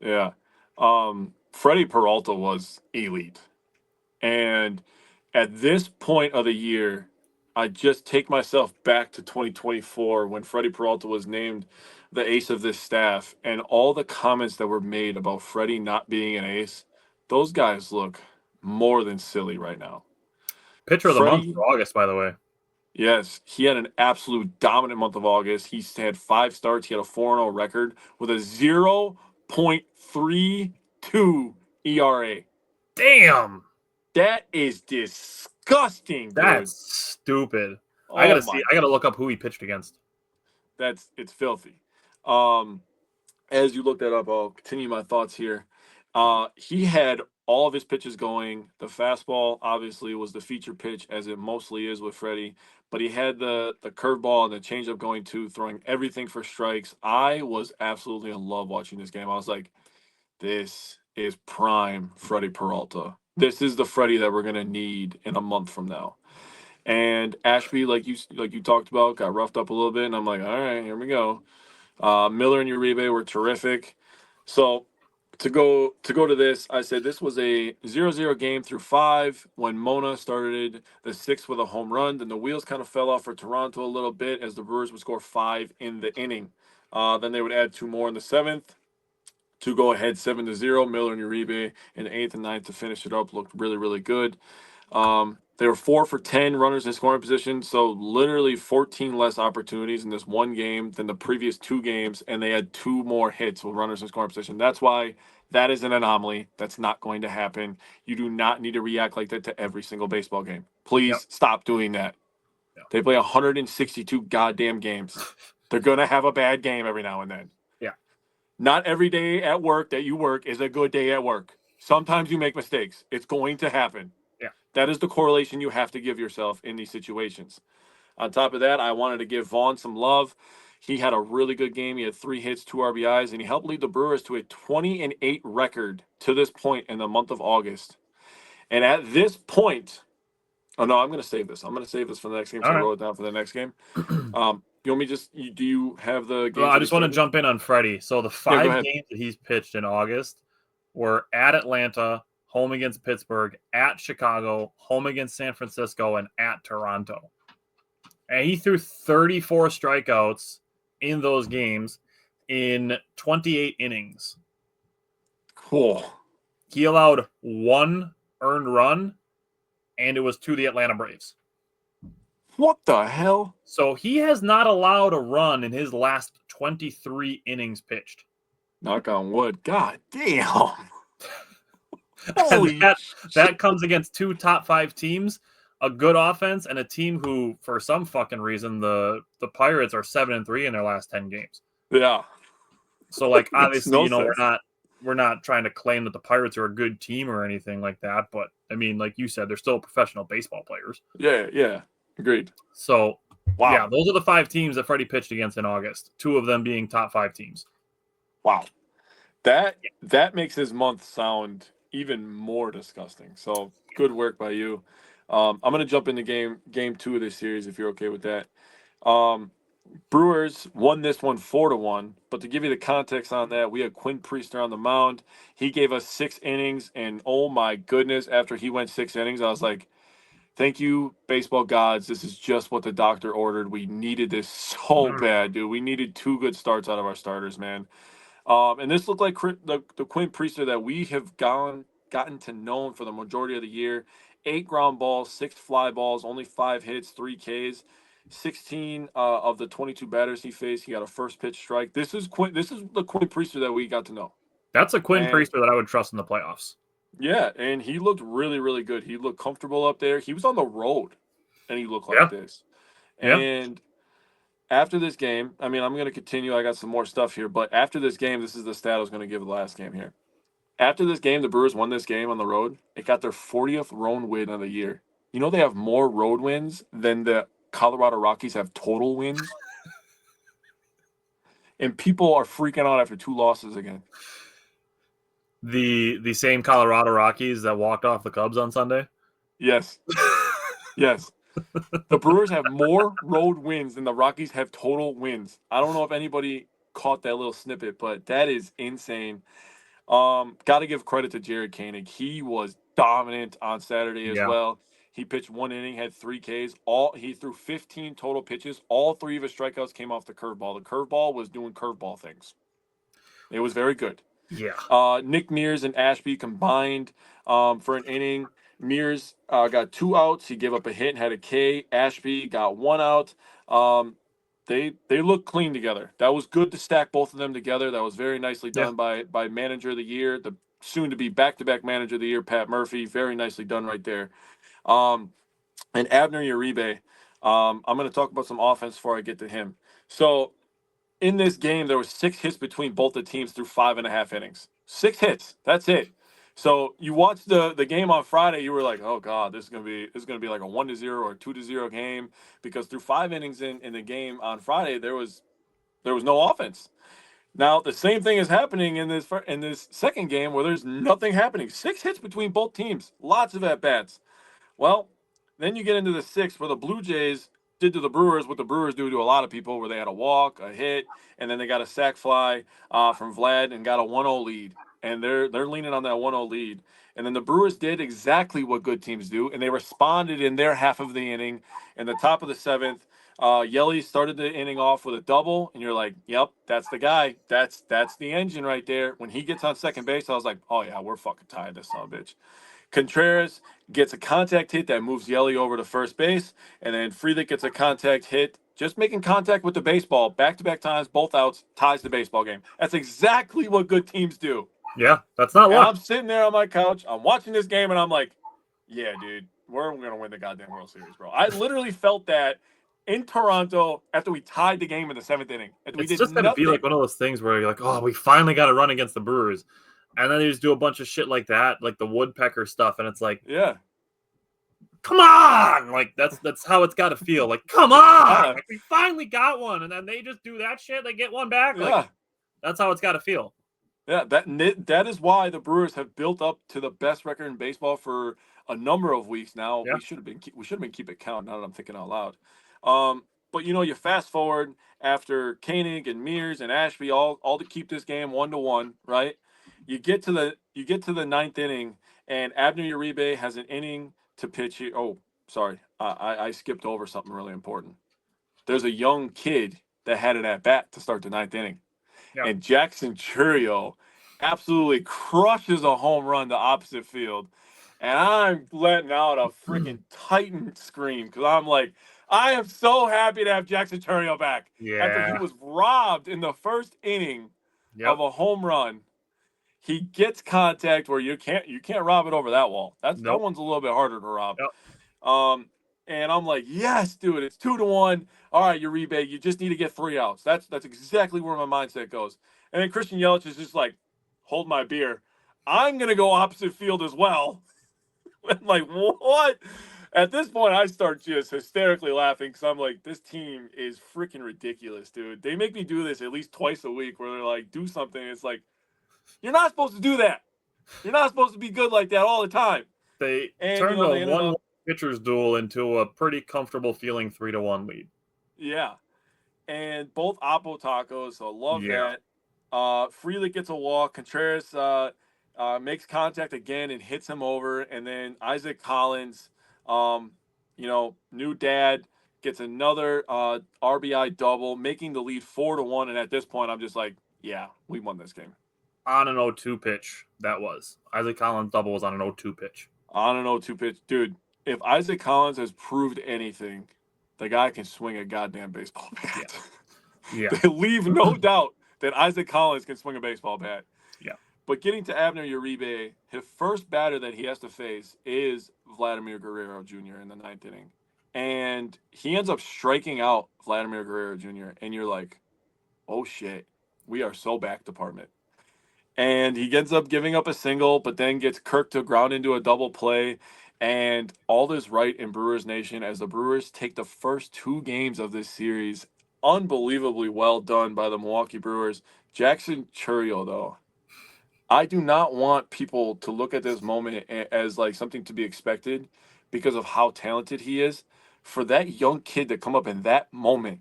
Yeah. Freddie Peralta was elite. And at this point of the year, I just take myself back to 2024 when Freddie Peralta was named the ace of this staff, and all the comments that were made about Freddie not being an ace, those guys look more than silly right now. Pitcher of the month for August, by the way. Yes, he had an absolute dominant month of August. He had 5 starts. He had a 4-0 record with a 0.32 ERA. Damn. That is disgusting, dude. That's stupid. I gotta look up who he pitched against. It's filthy. As you look that up, I'll continue my thoughts here. He had all of his pitches going. The fastball obviously was the feature pitch, as it mostly is with Freddie, but he had the curveball and the changeup going too, throwing everything for strikes. I was absolutely in love watching this game. I was like, this is prime Freddie Peralta. This is the Freddie that we're gonna need in a month from now. And Ashby, like you talked about, got roughed up a little bit, and I'm like, all right, here we go. Miller and Uribe were terrific. So to go to this, I said this was a 0-0 game through 5 when Mona started the 6th with a home run. Then the wheels kind of fell off for Toronto a little bit as the Brewers would score 5 in the inning. Then they would add 2 more in the 7th to go ahead 7-0. Miller and Uribe in the 8th and 9th to finish it up looked really, really good. They were 4 for 10 runners in scoring position, so literally 14 less opportunities in this one game than the previous 2 games, and they had 2 more hits with runners in scoring position. That's why that is an anomaly. That's not going to happen. You do not need to react like that to every single baseball game. Please stop doing that. Yep. They play 162 goddamn games. They're going to have a bad game every now and then. Yeah. Not every day at work that you work is a good day at work. Sometimes you make mistakes. It's going to happen. That is the correlation you have to give yourself in these situations. On top of that, I wanted to give Vaughn some love. He had a really good game. He had 3 hits, 2 RBIs, and he helped lead the Brewers to a 20-8 record to this point in the month of August. And at this point, I'm going to save this. I'm going to save this for the next game. So I wrote it down for the next game. You want me do you have the game? Well, I just want to jump in on Freddie. So the 5 games that he's pitched in August were at Atlanta, home against Pittsburgh, at Chicago, home against San Francisco, and at Toronto. And he threw 34 strikeouts in those games in 28 innings. Cool. He allowed 1 earned run, and it was to the Atlanta Braves. What the hell? So he has not allowed a run in his last 23 innings pitched. Knock on wood. God damn. That comes against 2 top 5 teams, a good offense, and a team who, for some fucking reason, the Pirates are 7-3 in their last 10 games. Yeah. So like Makes obviously, no you know, sense. we're not trying to claim that the Pirates are a good team or anything like that, but I mean, like you said, they're still professional baseball players. Yeah. Agreed. So yeah, Wow. those are the 5 teams that Freddie pitched against in August. 2 of them being top 5 teams. Wow. That makes his month sound even more disgusting. So good work by you. I'm gonna jump into game 2 of this series if you're okay with that. Um, Brewers won this one 4-1. But to give you the context on that, we had Quinn Priester on the mound. He gave us 6 innings, and oh my goodness, after he went 6 innings, I was like, "Thank you, baseball gods. This is just what the doctor ordered. We needed this so bad, dude. We needed 2 good starts out of our starters, man." And this looked like the Quinn Priester that we have gotten to know for the majority of the year. 8 ground balls, 6 fly balls, only 5 hits, 3 Ks. 16 of the 22 batters he faced, he got a first pitch strike. This is the Quinn Priester that we got to know. That's a Quinn And Priester that I would trust in the playoffs. yeah, and he looked really, really good. He looked comfortable up there. He was on the road, and he looked like Yeah. this. Yeah. And after this game, I mean, I'm going to continue. I got some more stuff here, but after this game, this is the stat I was going to give the last game here. After this game, the Brewers won this game on the road. It got their 40th road win of the year. You know they have more road wins than the Colorado Rockies have total wins? And people are freaking out after 2 losses again. The same Colorado Rockies that walked off the Cubs on Sunday. Yes. Yes. The Brewers have more road wins than the Rockies have total wins. I don't know if anybody caught that little snippet, but that is insane. Got to give credit to Jared Koenig. He was dominant on Saturday as Yeah. well. He pitched 1 inning, had 3 Ks. He threw 15 total pitches. All 3 of his strikeouts came off the curveball. The curveball was doing curveball things. It was very good. Yeah. Nick Mears and Ashby combined for an inning. Mears got 2 outs. He gave up a hit and had a K. Ashby got 1 out. They look clean together. That was good to stack both of them together. That was very nicely done by Manager of the Year, the soon to be back-to-back Manager of the Year, Pat Murphy. Very nicely done right there. And Abner Uribe. I'm going to talk about some offense before I get to him. So in this game, there was 6 hits between both the teams through 5.5 innings. 6 hits. That's it. So you watched the game on Friday, you were like, "Oh God, this is gonna be like a 1-0 or 2-0 game," because through 5 innings in the game on Friday, there was no offense. Now the same thing is happening in this second game where there's nothing happening. 6 hits between both teams, lots of at bats. Well, then you get into the sixth where the Blue Jays did to the Brewers what the Brewers do to a lot of people, where they had a walk, a hit, and then they got a sac fly from Vlad and got a 1-0 lead. And they're leaning on that 1-0 lead. And then the Brewers did exactly what good teams do, and they responded in their half of the inning. In the top of the seventh, Yelly started the inning off with a double, and you're like, "Yep, that's the guy. That's the engine right there." When he gets on second base, I was like, "Oh yeah, we're fucking tied, this son of a bitch." Contreras gets a contact hit that moves Yelly over to first base, and then Frelick gets a contact hit, just making contact with the baseball, back-to-back times, both outs, ties the baseball game. That's exactly what good teams do. Yeah. That's not And luck. I'm sitting there on my couch, I'm watching this game, and I'm like, "Yeah, dude, we're going to win the goddamn World Series, bro." I literally felt that in Toronto after we tied the game in the 7th inning. After we It's did just going to be nothing. like one of those things where you're like, oh, we finally got a run against the Brewers. And then they just do a bunch of shit like that, like the woodpecker stuff. And it's like, Yeah. come on. Like, that's how it's got to feel. Like, come on. Like, we finally got one. And then they just do that shit. They get one back. Like, Yeah. that's how it's got to feel. Yeah, that is why the Brewers have built up to the best record in baseball for a number of weeks now. Yeah. We should have been keeping count. Now that I'm thinking out loud, but you fast forward after Koenig and Mears and Ashby all to keep this game 1-1, right? You get to the ninth inning, and Abner Uribe has an inning to pitch here. Oh, sorry, I skipped over something really important. There's a young kid that had an at bat to start the ninth inning. Yeah. And Jackson Churio absolutely crushes a home run to opposite field. And I'm letting out a freaking Titan scream because I'm like, I am so happy to have Jackson Churio back. After he Yeah. was robbed in the first inning of a home run, he gets contact where you can't rob it over that wall. That Nope. one's a little bit harder to rob. Yep. And I'm like, yes, dude, it's 2-1. All right, Uribe, you just need to get 3 outs. That's exactly where my mindset goes. And then Christian Yelich is just like, hold my beer. I'm gonna go opposite field as well. I'm like, what? At this point, I start just hysterically laughing because I'm like, this team is freaking ridiculous, dude. They make me do this at least twice a week where they're like, do something. It's like, you're not supposed to do that. You're not supposed to be good like that all the time. They And, turned a they ended 1-1 up, pitcher's duel into a pretty comfortable feeling 3-1 lead. yeah. And both Oppo tacos, so love Yeah. that. Freely gets a walk. Contreras makes contact again and hits him over. And then Isaac Collins, new dad, gets another RBI double, making the lead 4-1. And at this point, I'm just like, yeah, we won this game. On an 0-2 pitch, that was. Isaac Collins' double was on an 0-2 pitch. On an 0-2 pitch. Dude, if Isaac Collins has proved anything, the guy can swing a goddamn baseball bat. Yeah. They leave no doubt that Isaac Collins can swing a baseball bat. Yeah. But getting to Abner Uribe, his first batter that he has to face is Vladimir Guerrero Jr. in the 9th inning. And he ends up striking out Vladimir Guerrero Jr. And you're like, oh shit, we are so back department. And he ends up giving up a single, but then gets Kirk to ground into a double play. And all is right in Brewers Nation as the Brewers take the first 2 games of this series. Unbelievably well done by the Milwaukee Brewers. Jackson Chourio, though, I do not want people to look at this moment as like something to be expected because of how talented he is. For that young kid to come up in that moment,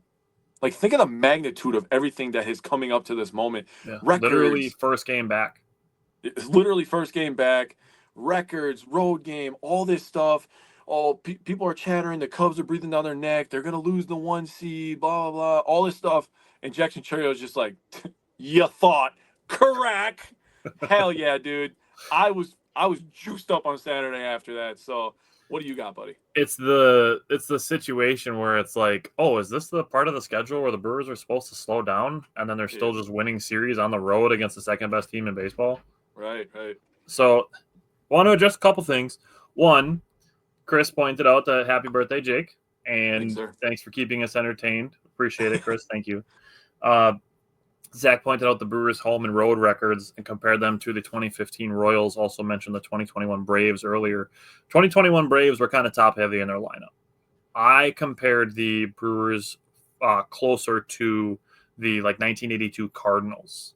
like think of the magnitude of everything that is coming up to this moment. Yeah. Records, Literally first game back. it's literally first game back. Records, road game, all this stuff. Oh, people are chattering. The Cubs are breathing down their neck. They're gonna lose the 1 seed. Blah blah blah. All this stuff. And Jackson Chourio is just like, you thought correct. Hell yeah, dude. I was juiced up on Saturday after that. So what do you got, buddy? It's the situation where it's like, oh, is this the part of the schedule where the Brewers are supposed to slow down and then they're still just winning series on the road against the second best team in baseball? Right. So want to address a couple things. One, Chris pointed out that happy birthday, Jake, and thanks for keeping us entertained. Appreciate it, Chris. Thank you. Zach pointed out the Brewers' home and road records and compared them to the 2015 Royals. Also mentioned the 2021 Braves earlier. 2021 Braves were kind of top heavy in their lineup. I compared the Brewers closer to the 1982 Cardinals.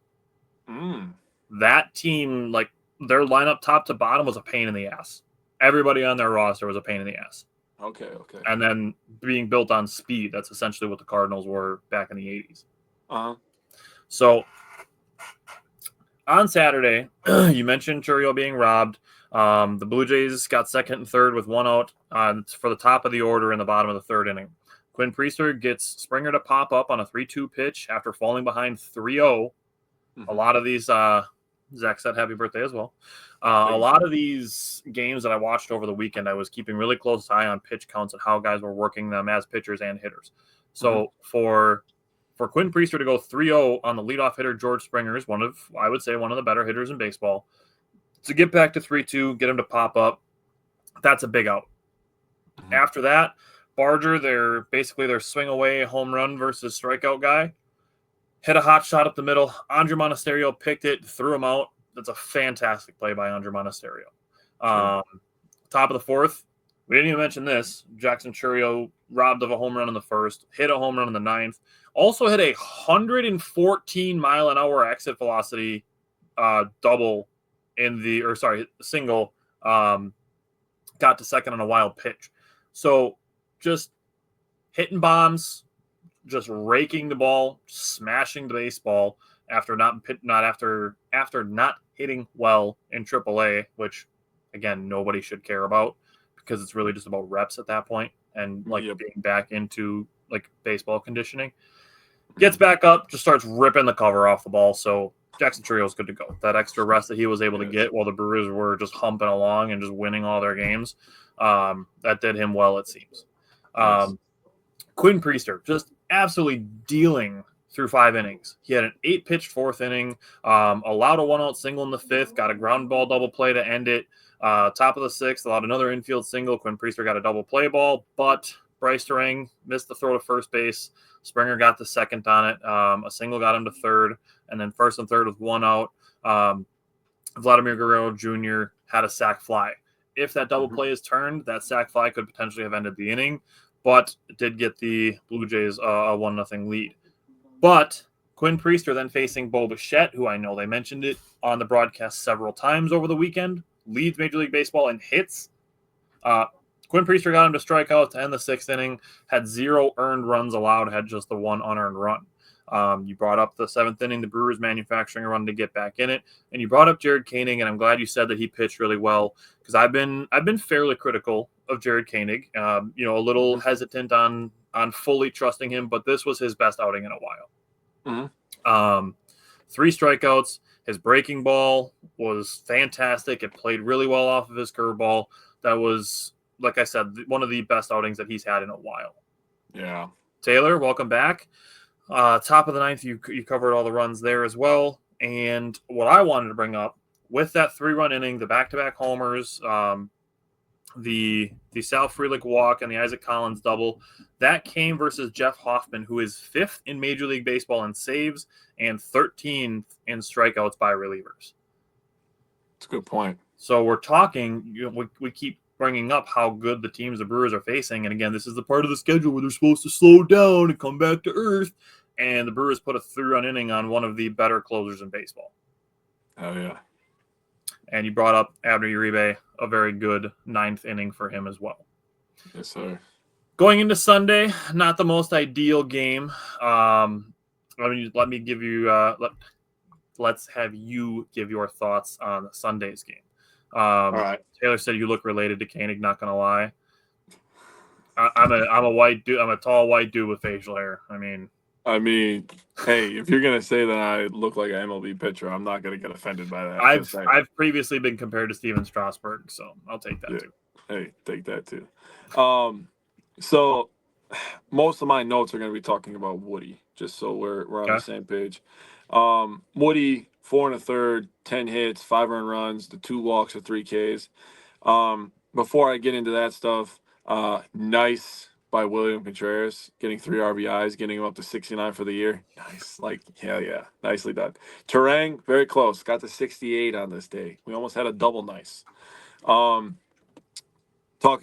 That team, their lineup top to bottom was a pain in the ass. Everybody on their roster was a pain in the ass. Okay. And then being built on speed, that's essentially what the Cardinals were back in the 80s. Uh-huh. So on Saturday, you mentioned Chourio being robbed. The Blue Jays got second and third with 1 out for the top of the order in the bottom of the 3rd inning. Quinn Priester gets Springer to pop up on a 3-2 pitch after falling behind 3-0. A lot of these, Zach said happy birthday as well. A lot of these games that I watched over the weekend, I was keeping really close eye on pitch counts and how guys were working them as pitchers and hitters. So for Quinn Priester to go 3-0 on the leadoff hitter, George Springer, is one of the better hitters in baseball. To get back to 3-2, get him to pop up, that's a big out. After that, Barger, their swing away home run versus strikeout guy, hit a hot shot up the middle. Andre Monasterio picked it, threw him out. That's a fantastic play by Andre Monasterio. Top of the 4th, we didn't even mention this. Jackson Chourio robbed of a home run in the 1st, hit a home run in the 9th. Also hit a 114-mile-an-hour exit velocity single. Got to second on a wild pitch. So just hitting bombs, just raking the ball, smashing the baseball after not hitting well in AAA, which again nobody should care about because it's really just about reps at that point and being back into baseball conditioning. Gets back up, just starts ripping the cover off the ball. So Jackson Chourio is good to go. That extra rest that he was able to get while the Brewers were just humping along and just winning all their games, that did him well, it seems. Quinn Priester just absolutely dealing through 5 innings. He had an 8-pitch 4th inning, allowed a 1-out single in the 5th, got a ground ball double play to end it. Top of the 6th, allowed another infield single. Quinn Priester got a double play ball, but Bryce Terang missed the throw to first base. Springer got the second on it. A single got him to third, and then first and third with 1 out. Vladimir Guerrero Jr. had a sac fly. If that double play is turned, that sac fly could potentially have ended the inning, but it did get the Blue Jays a 1-0 lead. But Quinn Priester then facing Bo Bichette, who I know they mentioned it on the broadcast several times over the weekend, leads Major League Baseball in hits. Quinn Priester got him to strike out to end the 6th inning, had 0 earned runs allowed, had just the 1 unearned run. You brought up the 7th inning, the Brewers manufacturing a run to get back in it, and you brought up Jared Koenig, and I'm glad you said that he pitched really well because I've been fairly critical of Jared Koenig. A little hesitant on fully trusting him, but this was his best outing in a while. 3 strikeouts. His breaking ball was fantastic. It played really well off of his curveball. That was, like I said, one of the best outings that he's had in a while. Yeah. Taylor, welcome back. Top of the 9th, you covered all the runs there as well. And what I wanted to bring up, with that 3-run inning, the back-to-back homers, the Sal Frelick walk and the Isaac Collins double, that came versus Jeff Hoffman, who is 5th in Major League Baseball in saves and 13th in strikeouts by relievers. That's a good point. So we're talking, we keep bringing up how good the teams the Brewers are facing. And again, this is the part of the schedule where they're supposed to slow down and come back to earth. And the Brewers put a 3-run inning on one of the better closers in baseball. Oh, yeah. And you brought up Abner Uribe, a very good 9th inning for him as well. Yes, sir. Going into Sunday, not the most ideal game. Let me give you let's have you give your thoughts on Sunday's game. All right. Taylor said you look related to Koenig, not gonna lie. I'm a white dude. I'm a tall white dude with facial hair. I mean, hey, if you're gonna say that I look like an MLB pitcher, I'm not gonna get offended by that. I've previously been compared to Steven Strasburg, so I'll take that too. Hey, take that too. So most of my notes are gonna be talking about Woody, just so we're on the same page. Woody, 4 1/3, 10 hits, 5 earned runs, the 2 walks or 3 Ks. Before I get into that stuff, nice by William Contreras, getting 3 RBIs, getting him up to 69 for the year. Nice. Yeah. Nicely done. Terang, very close. Got to 68 on this day. We almost had a double nice. Talking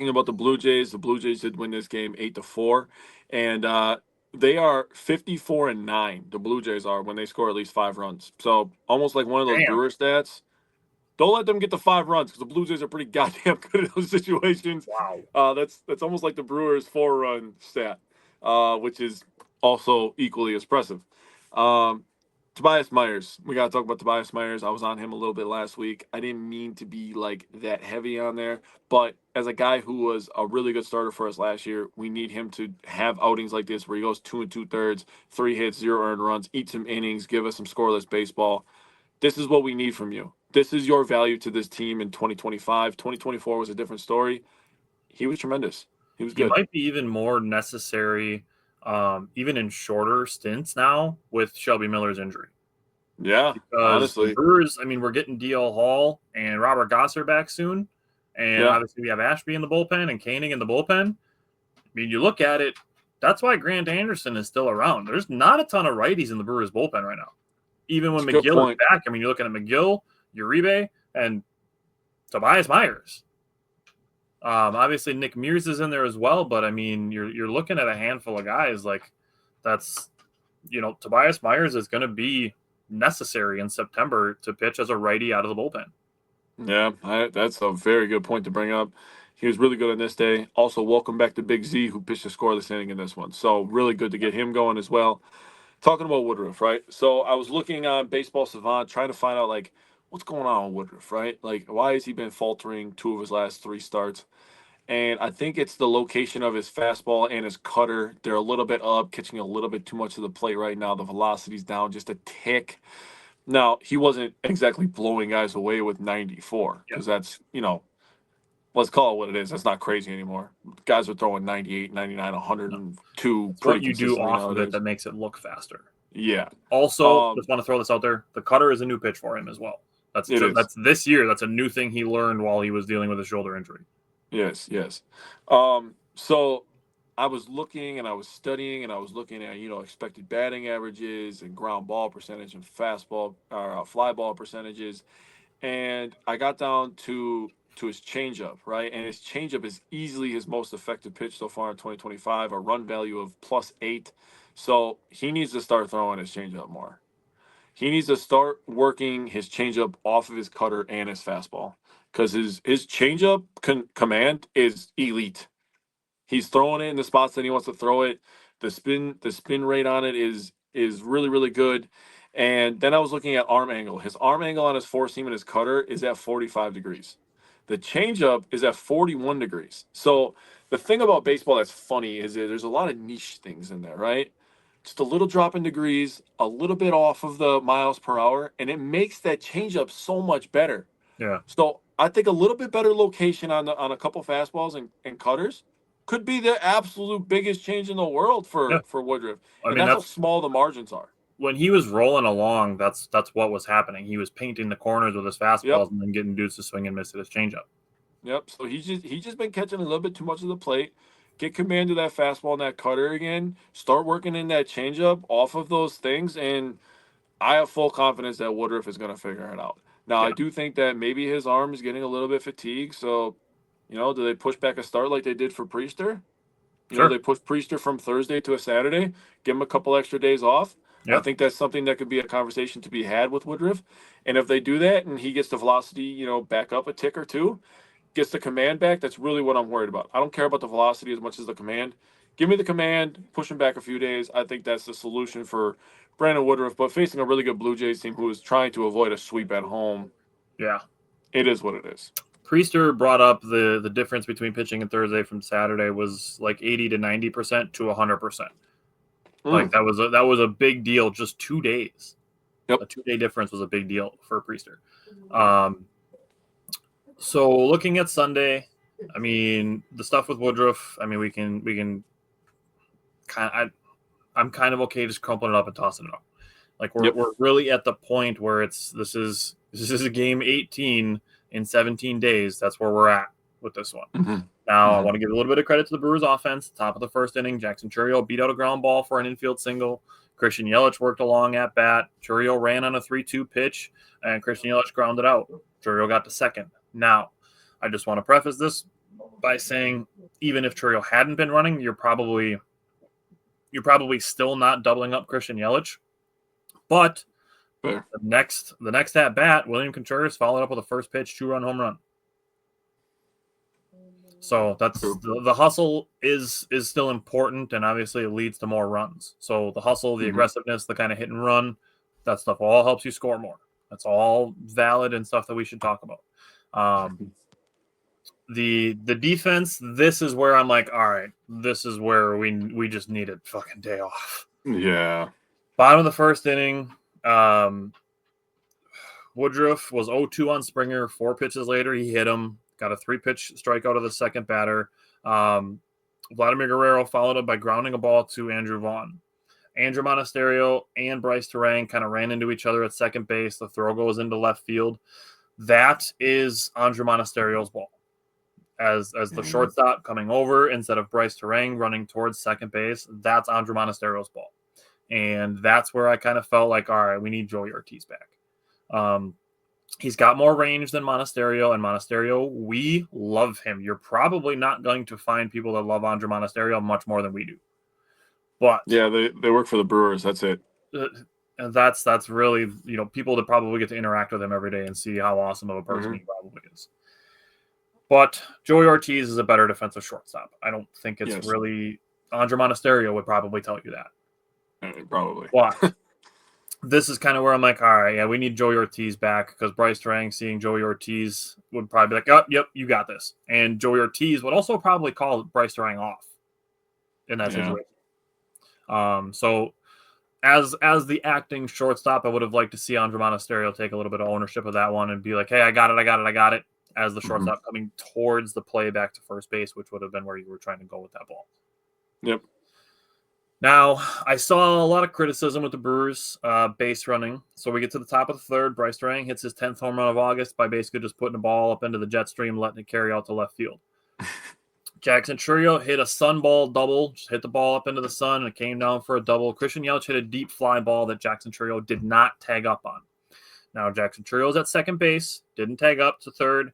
about the Blue Jays did win this game 8-4. And they are 54-9. The Blue Jays are when they score at least 5 runs. So almost like one of those Brewer stats. Don't let them get to 5 runs because the Blue Jays are pretty goddamn good in those situations. Wow. That's almost like the Brewers' 4-run stat, which is also equally impressive. Tobias Myers. We got to talk about Tobias Myers. I was on him a little bit last week. I didn't mean to be like that heavy on there, but as a guy who was a really good starter for us last year, we need him to have outings like this where he goes 2 2/3, 3 hits, 0 earned runs, eat some innings, give us some scoreless baseball. This is what we need from you. This is your value to this team in 2025. 2024 was a different story. He was tremendous. He was good. He might be even more necessary, even in shorter stints now with Shelby Miller's injury. Yeah, because honestly. The Brewers, we're getting DL Hall and Robert Gosser back soon. And obviously we have Ashby in the bullpen and Koenig in the bullpen. You look at it, that's why Grant Anderson is still around. There's not a ton of righties in the Brewers bullpen right now. Even when McGill is back, you're looking at McGill, Uribe, and Tobias Myers. Obviously Nick Mears is in there as well, but you're looking at a handful of guys like that's, Tobias Myers is going to be necessary in September to pitch as a righty out of the bullpen. Yeah, that's a very good point to bring up. He was really good on this day. Also, welcome back to Big Z, who pitched a scoreless inning in this one. So really good to get him going as well. Talking about Woodruff, right? So I was looking on Baseball Savant, trying to find out, what's going on with Woodruff, right? Why has he been faltering 2 of his last 3 starts? And I think it's the location of his fastball and his cutter. They're a little bit up, catching a little bit too much to the plate right now. The velocity's down just a tick. Now, he wasn't exactly blowing guys away with 94 because that's, let's call it what it is. That's not crazy anymore. Guys are throwing 98, 99, 102. It's what you do off of it that makes it look faster. Yeah. Also, just want to throw this out there. The cutter is a new pitch for him as well. That's this year. That's a new thing he learned while he was dealing with a shoulder injury. Yes. So I was looking and I was studying and I was looking at, expected batting averages and ground ball percentage and fastball or fly ball percentages. And I got down to his changeup, right? And his changeup is easily his most effective pitch so far in 2025, a run value of +8. So he needs to start throwing his changeup more. He needs to start working his changeup off of his cutter and his fastball because his changeup command is elite. He's throwing it in the spots that he wants to throw it. The spin rate on it is really, really good. And then I was looking at arm angle. His arm angle on his four seam and his cutter is at 45 degrees. The changeup is at 41 degrees. So the thing about baseball that's funny is that there's a lot of niche things in there, right? Just a little drop in degrees, a little bit off of the miles per hour, and it makes that changeup so much better. Yeah. So I think a little bit better location on a couple fastballs and cutters could be the absolute biggest change in the world for Woodruff. And that's how small the margins are. When he was rolling along, that's what was happening. He was painting the corners with his fastballs and then getting dudes to swing and miss at his changeup. Yep. So he's just been catching a little bit too much of the plate. Get command of that fastball and that cutter again. Start working in that changeup off of those things, and I have full confidence that Woodruff is going to figure it out. Now, I do think that maybe his arm is getting a little bit fatigued. So, do they push back a start like they did for Priester? They pushed Priester from Thursday to a Saturday, give him a couple extra days off. Yep. I think that's something that could be a conversation to be had with Woodruff. And if they do that and he gets the velocity, back up a tick or two, gets the command back, that's really what I'm worried about. I don't care about the velocity as much as the command. Give me the command, push him back a few days. I think that's the solution for Brandon Woodruff. But facing a really good Blue Jays team who is trying to avoid a sweep at home, it is what it is. Priester brought up the difference between pitching and Thursday from Saturday was like 80 to 90% to 100%. Like that was a big deal. Just 2 days. Yep. A 2-day difference was a big deal for Priester. So looking at Sunday, I mean, the stuff with Woodruff, I mean, we can I'm kind of okay just crumpling it up and tossing it up. Like we're really at the point where this is a game 18 in 17 days. That's where we're at with this one. Mm-hmm. Now, I want to give a little bit of credit to the Brewers offense. Top of the first inning, Jackson Chourio beat out a ground ball for an infield single. Christian Yelich worked along at bat. Chourio ran on a 3-2 pitch, and Christian Yelich grounded out. Chourio got to second. Now, I just want to preface this by saying, even if Chourio hadn't been running, you're probably still not doubling up Christian Yelich. But the next at bat, William Contreras followed up with a first pitch 2-run home run. So that's the hustle is still important, and obviously it leads to more runs. So the hustle, the aggressiveness, the kind of hit and run, that stuff all helps you score more. That's all valid and stuff that we should talk about. The defense, this is where I'm like, all right, this is where we just need a fucking day off. Yeah. Bottom of the first inning, Woodruff was 0-2 on Springer. 4 pitches later, he hit him. Got a 3-pitch strikeout of the second batter. Vladimir Guerrero followed up by grounding a ball to Andrew Vaughn. Andrew Monasterio and Bryce Terang kind of ran into each other at second base. The throw goes into left field. That is Andrew Monasterio's ball. As the shortstop coming over instead of Bryce Terang running towards second base, that's Andrew Monasterio's ball. And that's where I kind of felt like, all right, we need Joey Ortiz back. He's got more range than Monasterio, and Monasterio, we love him. You're probably not going to find people that love Andrew Monasterio much more than we do. But yeah, they work for the Brewers. That's it. And that's really, people that probably get to interact with him every day and see how awesome of a person he probably is. But Joey Ortiz is a better defensive shortstop. I don't think it's really Andrew Monasterio would probably tell you that. Probably. But this is kind of where I'm like, all right, yeah, we need Joey Ortiz back, because Bryce Terang seeing Joey Ortiz would probably be like, oh, yep, you got this. And Joey Ortiz would also probably call Bryce Terang off in that situation. So as the acting shortstop, I would have liked to see Andrew Monasterio take a little bit of ownership of that one and be like, hey, I got it. As the shortstop coming towards the play back to first base, which would have been where you were trying to go with that ball. Yep. Now, I saw a lot of criticism with the Brewers base running. So we get to the top of the third. Bryce Durang hits his 10th home run of August by basically just putting the ball up into the jet stream, letting it carry out to left field. Jackson Chourio hit a sunball double, just hit the ball up into the sun, and it came down for a double. Christian Yelich hit a deep fly ball that Jackson Chourio did not tag up on. Now, Jackson Chourio is at second base, didn't tag up to third.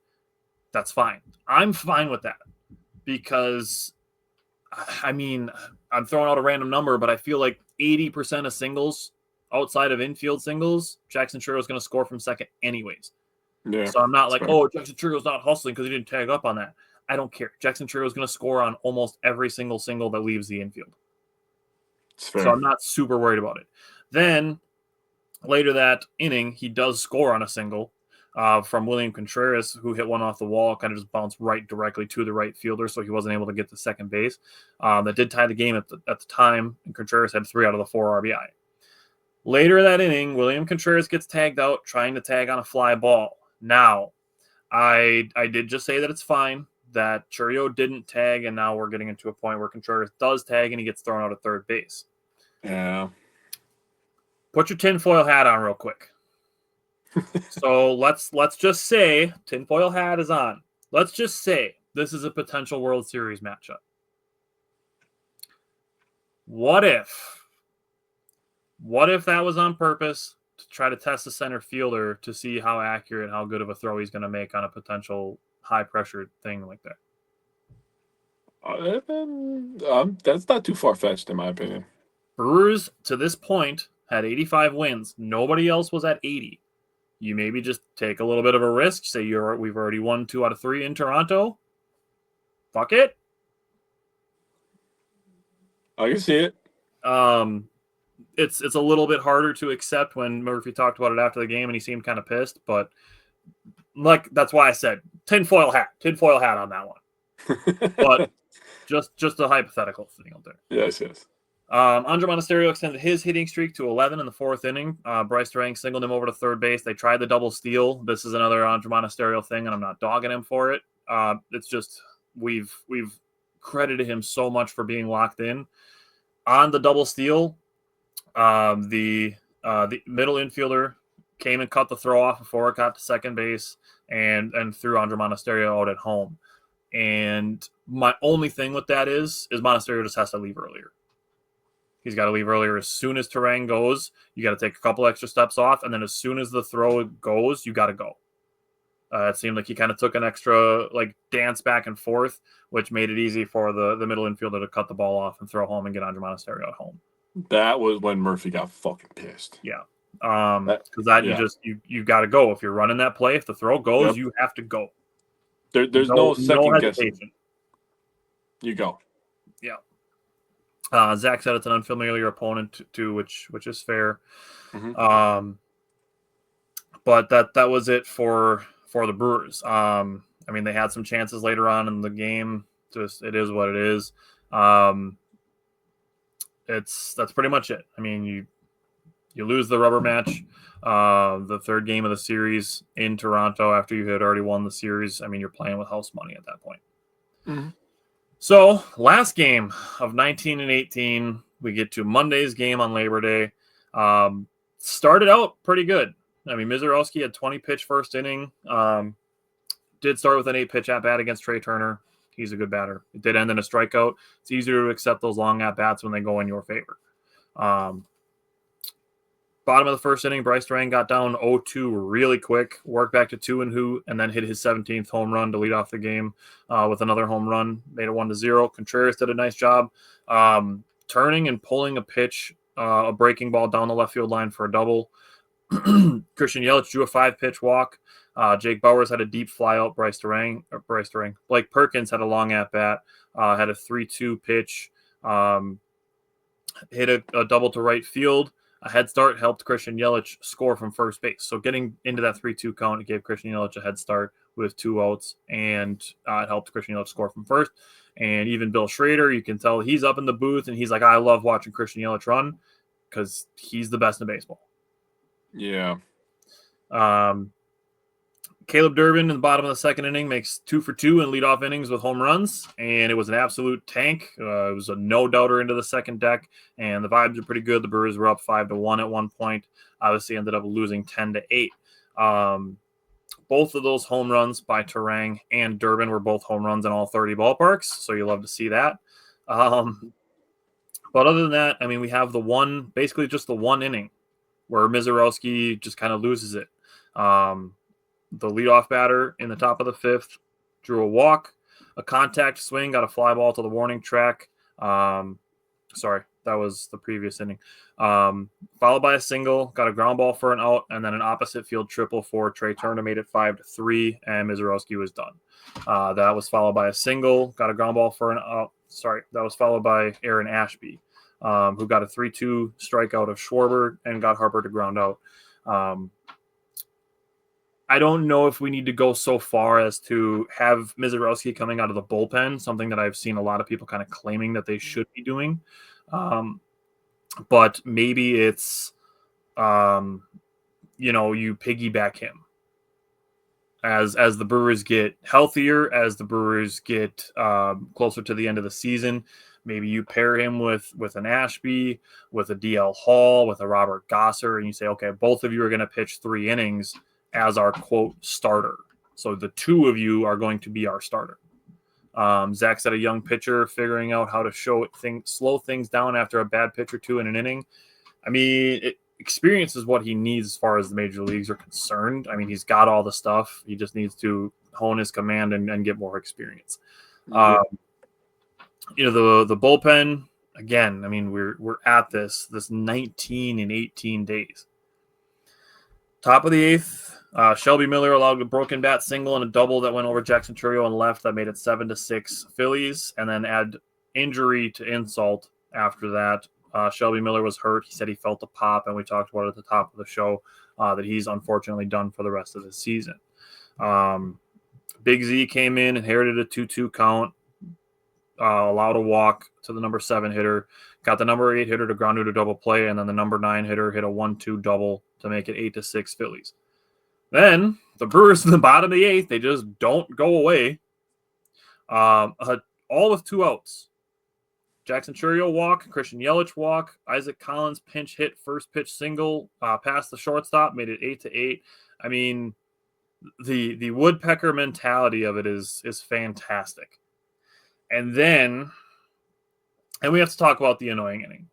That's fine. I'm fine with that because, I mean, I'm throwing out a random number, but I feel like 80% of singles outside of infield singles, Jackson Chourio is going to score from second anyways. Yeah. So I'm not like, oh, Jackson Churrio's not hustling because he didn't tag up on that. I don't care. Jackson Chourio is going to score on almost every single that leaves the infield. So I'm not super worried about it. Then later that inning, he does score on a single from William Contreras, who hit one off the wall, kind of just bounced right directly to the right fielder, so he wasn't able to get to second base. That did tie the game at the time, and Contreras had 3 out of the 4 RBI. Later in that inning, William Contreras gets tagged out, trying to tag on a fly ball. Now, I did just say that it's fine that Chourio didn't tag, and now we're getting into a point where Contreras does tag, and he gets thrown out at third base. Yeah. Put your tinfoil hat on real quick. So let's just say tinfoil hat is on. Let's just say this is a potential World Series matchup. What if that was on purpose to try to test the center fielder to see how accurate, how good of a throw he's going to make on a potential high-pressure thing like that? That's not too far-fetched, in my opinion. Brewers, to this point, had 85 wins. Nobody else was at 80. You maybe just take a little bit of a risk. Say we've already won 2 out of 3 in Toronto. Fuck it. I can see it. It's a little bit harder to accept when Murphy talked about it after the game and he seemed kind of pissed, but like that's why I said tinfoil hat on that one. But just a hypothetical thing out there. Yes. Andre Monasterio extended his hitting streak to 11 in the 4th inning. Bryce Durang singled him over to third base. They tried the double steal. This is another Andre Monasterio thing, and I'm not dogging him for it. It's just we've credited him so much for being locked in. On the double steal, the middle infielder came and cut the throw off before it got to second base and threw Andre Monasterio out at home. And my only thing with that is Monasterio just has to leave earlier. He's got to leave earlier. As soon as Turang goes, you got to take a couple extra steps off, and then as soon as the throw goes, you got to go. It seemed like he kind of took an extra dance back and forth, which made it easy for the middle infielder to cut the ball off and throw home and get Andre Monasterio at home. That was when Murphy got fucking pissed. Yeah. Because you got to go. If you're running that play, if the throw goes, you have to go. There's no second guessing. You go. Yeah. Zach said it's an unfamiliar opponent too, which is fair. Mm-hmm. But that was it for the Brewers. I mean, they had some chances later on in the game. Just it is what it is. That's pretty much it. I mean, you lose the rubber match, the third game of the series in Toronto after you had already won the series. I mean, you're playing with house money at that point. Mm-hmm. So last game of 19 and 18, we get to Monday's game on Labor Day. Started out pretty good. I mean, Mizorowski had 20 pitch first inning. Did start with an 8-pitch at bat against Trey Turner. He's a good batter. It did end in a strikeout. It's easier to accept those long at bats when they go in your favor. Bottom of the first inning, Bryce Durang got down 0-2 really quick, worked back to 2-2, and then hit his 17th home run to lead off the game with another home run. Made it 1-0. Contreras did a nice job turning and pulling a pitch, a breaking ball down the left field line for a double. Christian Yelich drew a 5-pitch walk. Jake Bowers had a deep fly out. Blake Perkins had a long at bat, had a 3-2 pitch, hit a double to right field. A head start helped Christian Yelich score from first base. So getting into that 3-2 count, it gave Christian Yelich a head start with 2 outs, and it helped Christian Yelich score from first. And even Bill Schrader, you can tell he's up in the booth, and he's like, I love watching Christian Yelich run because he's the best in baseball. Yeah. Caleb Durbin in the bottom of the second inning makes 2 for 2 in leadoff innings with home runs, and it was an absolute tank. It was a no-doubter into the second deck, and the vibes are pretty good. The Brewers were up 5-1 at one point. Obviously ended up losing 10-8. Both of those home runs by Terang and Durbin were both home runs in all 30 ballparks, so you love to see that. But other than that, I mean, we have basically just the one inning where Mizorowski just kind of loses it. The leadoff batter in the top of the fifth drew a walk, a contact swing, got a fly ball to the warning track. Sorry, that was the previous inning. Followed by a single, got a ground ball for an out, and then an opposite field triple for Trey Turner made it 5-3, and Mizorowski was done. That was followed by a single, got a ground ball for an out. Sorry, that was followed by Aaron Ashby, who got a 3-2 strikeout of Schwarber and got Harper to ground out. I don't know if we need to go so far as to have Mizorowski coming out of the bullpen, something that I've seen a lot of people kind of claiming that they should be doing. But maybe it's, you piggyback him. As the Brewers get healthier, as the Brewers get closer to the end of the season, maybe you pair him with an Ashby, with a DL Hall, with a Robert Gosser, and you say, okay, both of you are going to pitch 3 innings as our, quote, starter. So the 2 of you are going to be our starter. Zach said a young pitcher figuring out how to slow things down after a bad pitch or 2 in an inning. I mean, experience is what he needs as far as the major leagues are concerned. I mean, he's got all the stuff. He just needs to hone his command and get more experience. The bullpen, again, I mean, we're at this 19 and 18 days. Top of the 8th, Shelby Miller allowed a broken bat single and a double that went over Jackson Chourio on left that made it 7-6 Phillies, and then add injury to insult after that. Shelby Miller was hurt. He said he felt a pop, and we talked about it at the top of the show that he's unfortunately done for the rest of the season. Big Z came in, inherited a 2-2 count, allowed a walk to the number 7 hitter, got the number 8 hitter to ground out a double play, and then the number 9 hitter hit a 1-2 double to make it 8-6 Phillies. Then the Brewers in the bottom of the 8th, they just don't go away. All with 2 outs. Jackson Chourio walk, Christian Yelich walk, Isaac Collins pinch hit, first pitch single, past the shortstop, made it 8-8. I mean, the woodpecker mentality of it is fantastic. And we have to talk about the annoying inning.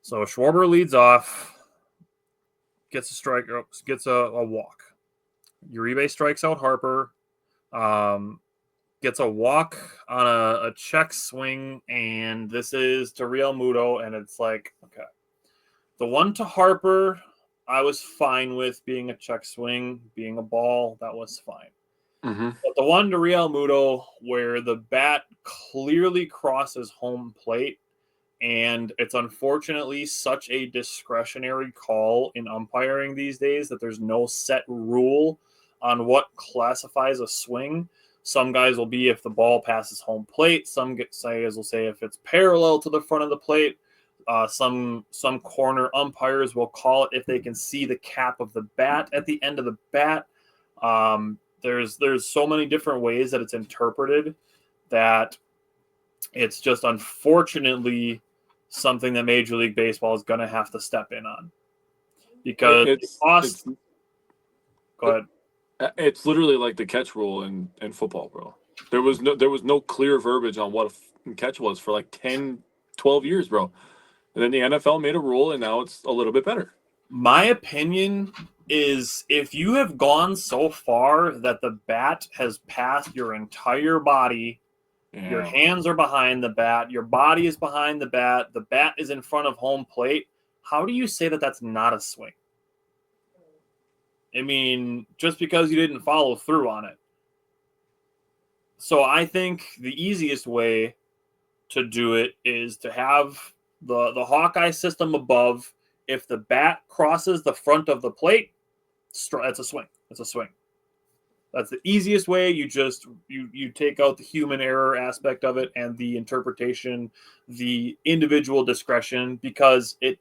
So Schwarber leads off, gets a strike, gets a walk. Uribe strikes out Harper, gets a walk on a check swing, and this is to Real Muto, and it's like, okay. The one to Harper, I was fine with being a check swing, being a ball, that was fine. Mm-hmm. But the one to Real Muto where the bat clearly crosses home plate, and it's unfortunately such a discretionary call in umpiring these days that there's no set rule on what classifies a swing. Some guys will be if the ball passes home plate. Some guys will say if it's parallel to the front of the plate. Some corner umpires will call it if they can see the cap of the bat at the end of the bat. There's so many different ways that it's interpreted that it's just unfortunately something that Major League Baseball is going to have to step in on because go ahead. It's literally like the catch rule in football, bro. There was no clear verbiage on what a catch was for like 10, 12 years, bro. And then the NFL made a rule, and now it's a little bit better. My opinion is if you have gone so far that the bat has passed your entire body, your hands are behind the bat, your body is behind the bat is in front of home plate, how do you say that that's not a swing? I mean, just because you didn't follow through on it. So I think the easiest way to do it is to have the Hawkeye system above. If the bat crosses the front of the plate, it's a swing. It's a swing. That's the easiest way. You take out the human error aspect of it and the interpretation, the individual discretion, because it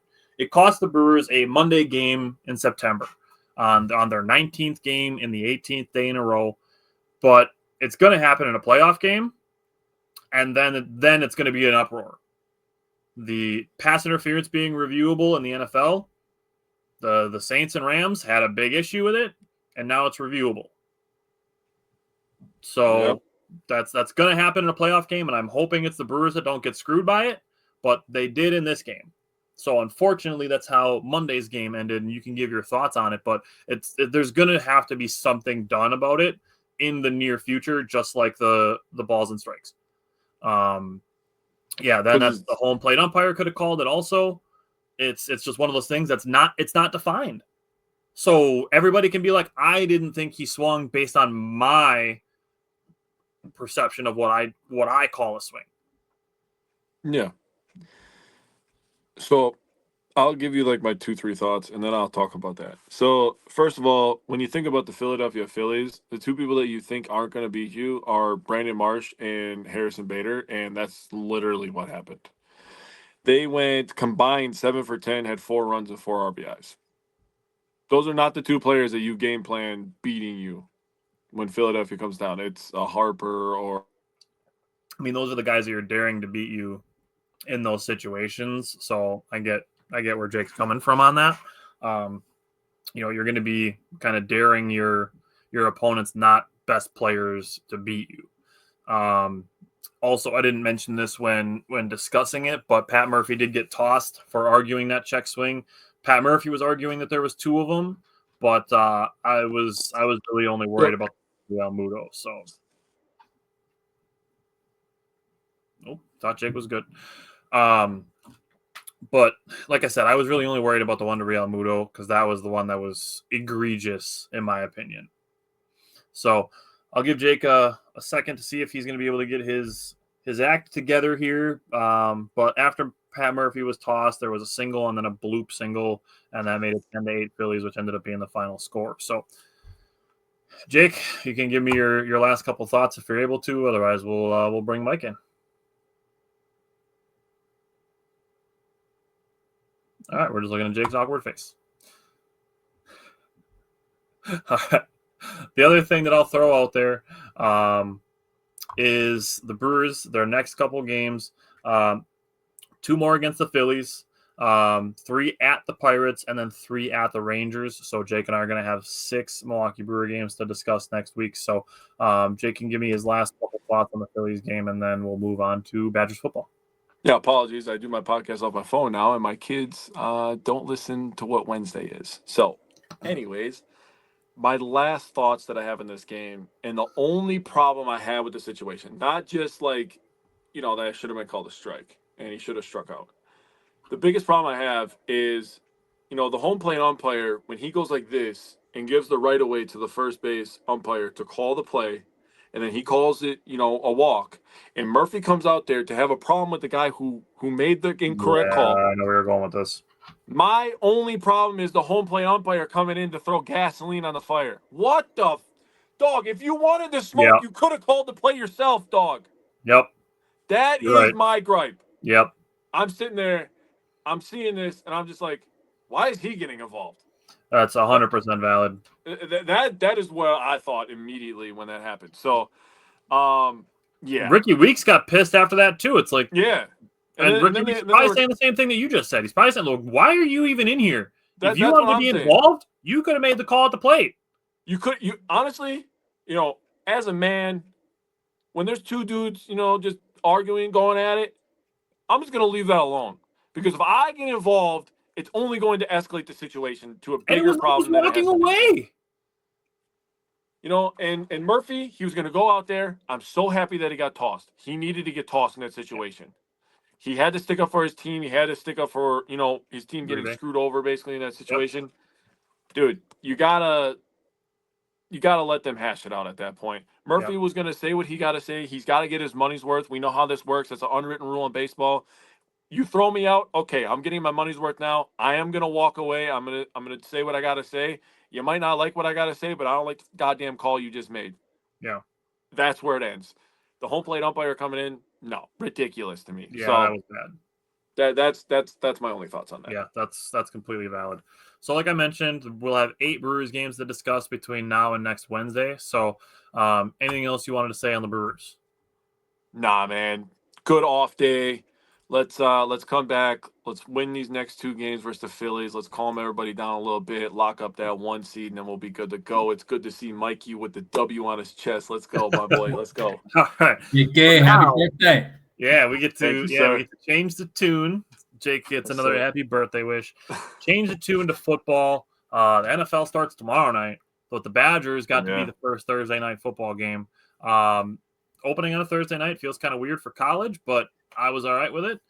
cost the Brewers a Monday game in September. on their 19th game in the 18th day in a row. But it's going to happen in a playoff game, and then it's going to be an uproar. The pass interference being reviewable in the NFL, the Saints and Rams had a big issue with it, and now it's reviewable. So that's going to happen in a playoff game, and I'm hoping it's the Brewers that don't get screwed by it, but they did in this game. So unfortunately, that's how Monday's game ended, and you can give your thoughts on it, but there's going to have to be something done about it in the near future, just like the balls and strikes. Then that's the home plate umpire could have called it also. It's just one of those things it's not defined. So everybody can be like, I didn't think he swung based on my perception of what I call a swing. Yeah. So I'll give you like my 2-3 thoughts, and then I'll talk about that. So first of all, when you think about the Philadelphia Phillies, the two people that you think aren't going to beat you are Brandon Marsh and Harrison Bader, and that's literally what happened. They went combined 7 for 10, had 4 runs and 4 RBIs. Those are not the two players that you game plan beating you when Philadelphia comes down. It's a Harper or... I mean, those are the guys that you're daring to beat you in those situations. So I get where Jake's coming from on that. You're going to be kind of daring your opponent's not best players to beat you. Also, I didn't mention this when discussing it, but Pat Murphy did get tossed for arguing that check swing. Pat Murphy was arguing that there was 2 of them, but I was really only worried about Real Muto. So, thought Jake was good. But like I said, I was really only worried about the one to Real Muto because that was the one that was egregious in my opinion. So I'll give Jake a second to see if he's going to be able to get his act together here. But after Pat Murphy was tossed, there was a single and then a bloop single, and that made it 10-8 Phillies, which ended up being the final score. So, Jake, you can give me your last couple thoughts if you're able to. Otherwise, we'll bring Mike in. All right, we're just looking at Jake's awkward face. All right. The other thing that I'll throw out there is the Brewers, their next couple games, 2 more against the Phillies, 3 at the Pirates, and then 3 at the Rangers. So Jake and I are going to have 6 Milwaukee Brewer games to discuss next week. So Jake can give me his last couple thoughts on the Phillies game, and then we'll move on to Badgers football. Yeah, apologies. I do my podcast off my phone now, and my kids don't listen to what Wednesday is. So, anyways, my last thoughts that I have in this game, and the only problem I had with the situation, not just like, that should have been called a strike, and he should have struck out. The biggest problem I have is, the home plate umpire, when he goes like this and gives the right of way to the first base umpire to call the play, and then he calls it, a walk. And Murphy comes out there to have a problem with the guy who made the incorrect call. I know where you're going with this. My only problem is the home plate umpire coming in to throw gasoline on the fire. What the dog? If you wanted to smoke, you could have called the play yourself, dog. Yep. That You're is right. my gripe. Yep. I'm sitting there, I'm seeing this, and I'm just like, why is he getting involved? That's 100% valid. That is what I thought immediately when that happened. So, yeah. Ricky Weeks got pissed after that too. It's like, yeah. And Ricky Weeks is probably saying the same thing that you just said. He's probably saying, "Look, why are you even in here? If you wanted to be involved, you could have made the call at the plate. You honestly, as a man, when there's 2 dudes, just arguing, going at it, I'm just gonna leave that alone because if I get involved, it's only going to escalate the situation to a bigger problem. And walking away. And Murphy, he was going to go out there. I'm so happy that he got tossed. He needed to get tossed in that situation. He had to stick up for his team. He had to stick up for, his team getting screwed over basically in that situation. Yep. Dude, you gotta let them hash it out at that point. Murphy was going to say what he got to say. He's got to get his money's worth. We know how this works. It's an unwritten rule in baseball. You throw me out, okay, I'm getting my money's worth now. I am going to walk away. I'm going to say what I got to say. You might not like what I got to say, but I don't like the goddamn call you just made. Yeah. That's where it ends. The home plate umpire coming in, no, ridiculous to me. Yeah, so that was bad. That's my only thoughts on that. Yeah, that's completely valid. So like I mentioned, we'll have 8 Brewers games to discuss between now and next Wednesday. So anything else you wanted to say on the Brewers? Nah, man. Good off day. Let's come back. Let's win these next 2 games versus the Phillies. Let's calm everybody down a little bit, lock up that 1 seed, and then we'll be good to go. It's good to see Mikey with the W on his chest. Let's go, my boy. Let's go. All right. Gay, So happy now- birthday. Yeah, we get Thank to you, sir. we get to change the tune. Jake gets Yes, another sir. happy birthday wish. Change the tune to football. The NFL starts tomorrow night, but the Badgers got to be Yeah. the first Thursday night football game. Opening on a Thursday night feels kind of weird for college, but I was all right with it.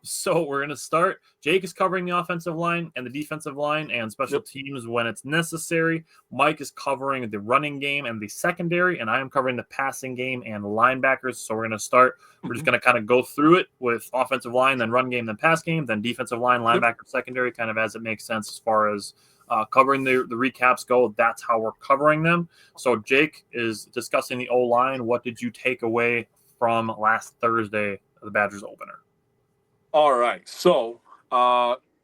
So we're going to start. Jake is covering the offensive line and the defensive line and special teams when it's necessary. Mike is covering the running game and the secondary, and I am covering the passing game and linebackers. So we're going to start. We're just going to kind of go through it with offensive line, then run game, then pass game, then defensive line, linebacker, secondary, kind of as it makes sense as far as covering the recaps go. That's how we're covering them. So Jake is discussing the O-line. What did you take away from last Thursday, the Badgers opener? All right. So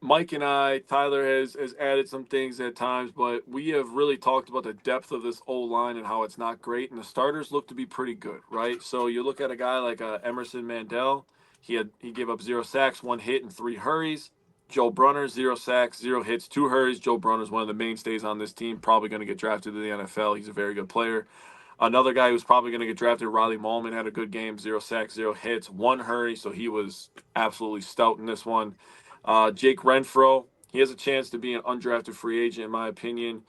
Mike and I, Tyler has added some things at times, but we have really talked about the depth of this O-line and how it's not great. And the starters look to be pretty good, right? So you look at a guy like Emerson Mandel. He gave up 0 sacks, 1 hit, and 3 hurries. Joe Brunner, 0 sacks, 0 hits, 2 hurries. Joe Brunner is one of the mainstays on this team, probably going to get drafted to the NFL. He's a very good player. Another guy who's probably going to get drafted, Riley Mallman, had a good game, 0 sacks, 0 hits, 1 hurry, so he was absolutely stout in this one. Jake Renfro, he has a chance to be an undrafted free agent, in my opinion,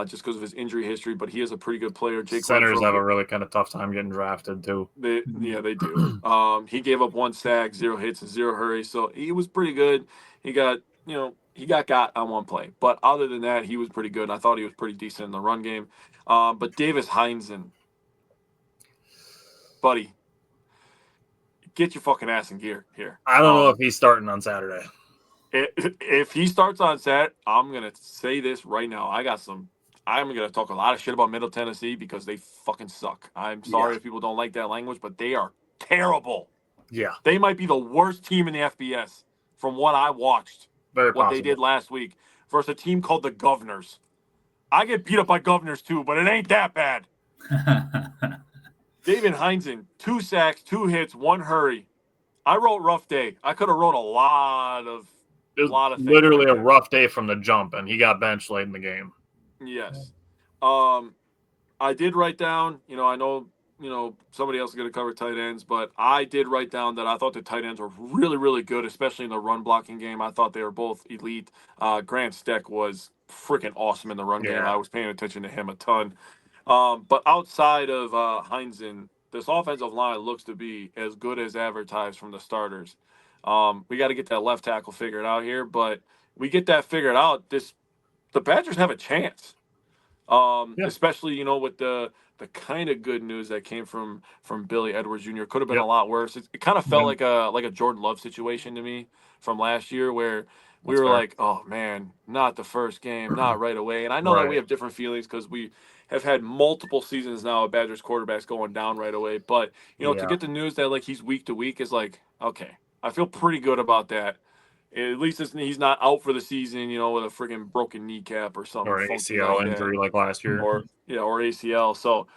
just because of his injury history, but he is a pretty good player. Jake Centers Renfro, have a really kind of tough time getting drafted, too. they do. He gave up 1 sack, 0 hits, and 0 hurries, so he was pretty good. He got on 1 play. But other than that, he was pretty good. I thought he was pretty decent in the run game. But Davis Heinzen, buddy, get your fucking ass in gear here. I don't know if he's starting on Saturday. If he starts on Saturday, I'm going to say this right now. I'm going to talk a lot of shit about Middle Tennessee because they fucking suck. I'm sorry if people don't like that language, but they are terrible. Yeah. They might be the worst team in the FBS from what I watched. Very what possible. they did last week versus a team called the Governors. I get beat up by Governors too, but it ain't that bad. David Heinzen, 2 sacks, 2 hits, 1 hurry. I wrote rough day. I could have wrote a lot of It was things literally right a there. rough day from the jump, and he got benched late in the game. Yes. I did write down, I know, somebody else is going to cover tight ends, but I did write down that I thought the tight ends were really, really good, especially in the run blocking game. I thought they were both elite. Grant Steck was freaking awesome in the run game. Yeah. I was paying attention to him a ton. But outside of Heinzen, this offensive line looks to be as good as advertised from the starters. We got to get that left tackle figured out here, but we get that figured out. The Badgers have a chance. Especially, with the kind of good news that came from Billy Edwards Jr. Could have been a lot worse. It kind of felt like a Jordan Love situation to me from last year where we were like, oh man, not the first game, not right away. And I know that we have different feelings because we have had multiple seasons now of Badgers quarterbacks going down right away. But to get the news that like he's week to week is like, okay, I feel pretty good about that. At least he's not out for the season, with a freaking broken kneecap or something. Or an funky ACL like that. injury like last year. Or ACL. So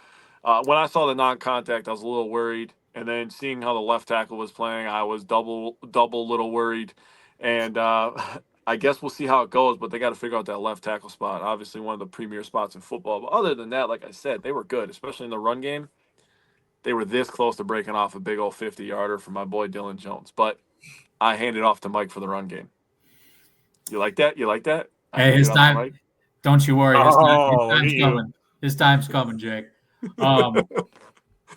when I saw the non-contact, I was a little worried. And then seeing how the left tackle was playing, I was double little worried. And I guess we'll see how it goes, but they got to figure out that left tackle spot. Obviously, one of the premier spots in football. But other than that, like I said, they were good, especially in the run game. They were this close to breaking off a big old 50-yarder for my boy Dylan Jones. But I handed off to Mike for the run game. You like that? Hey, his time. Don't you worry. His time's coming. His time's coming, Jake.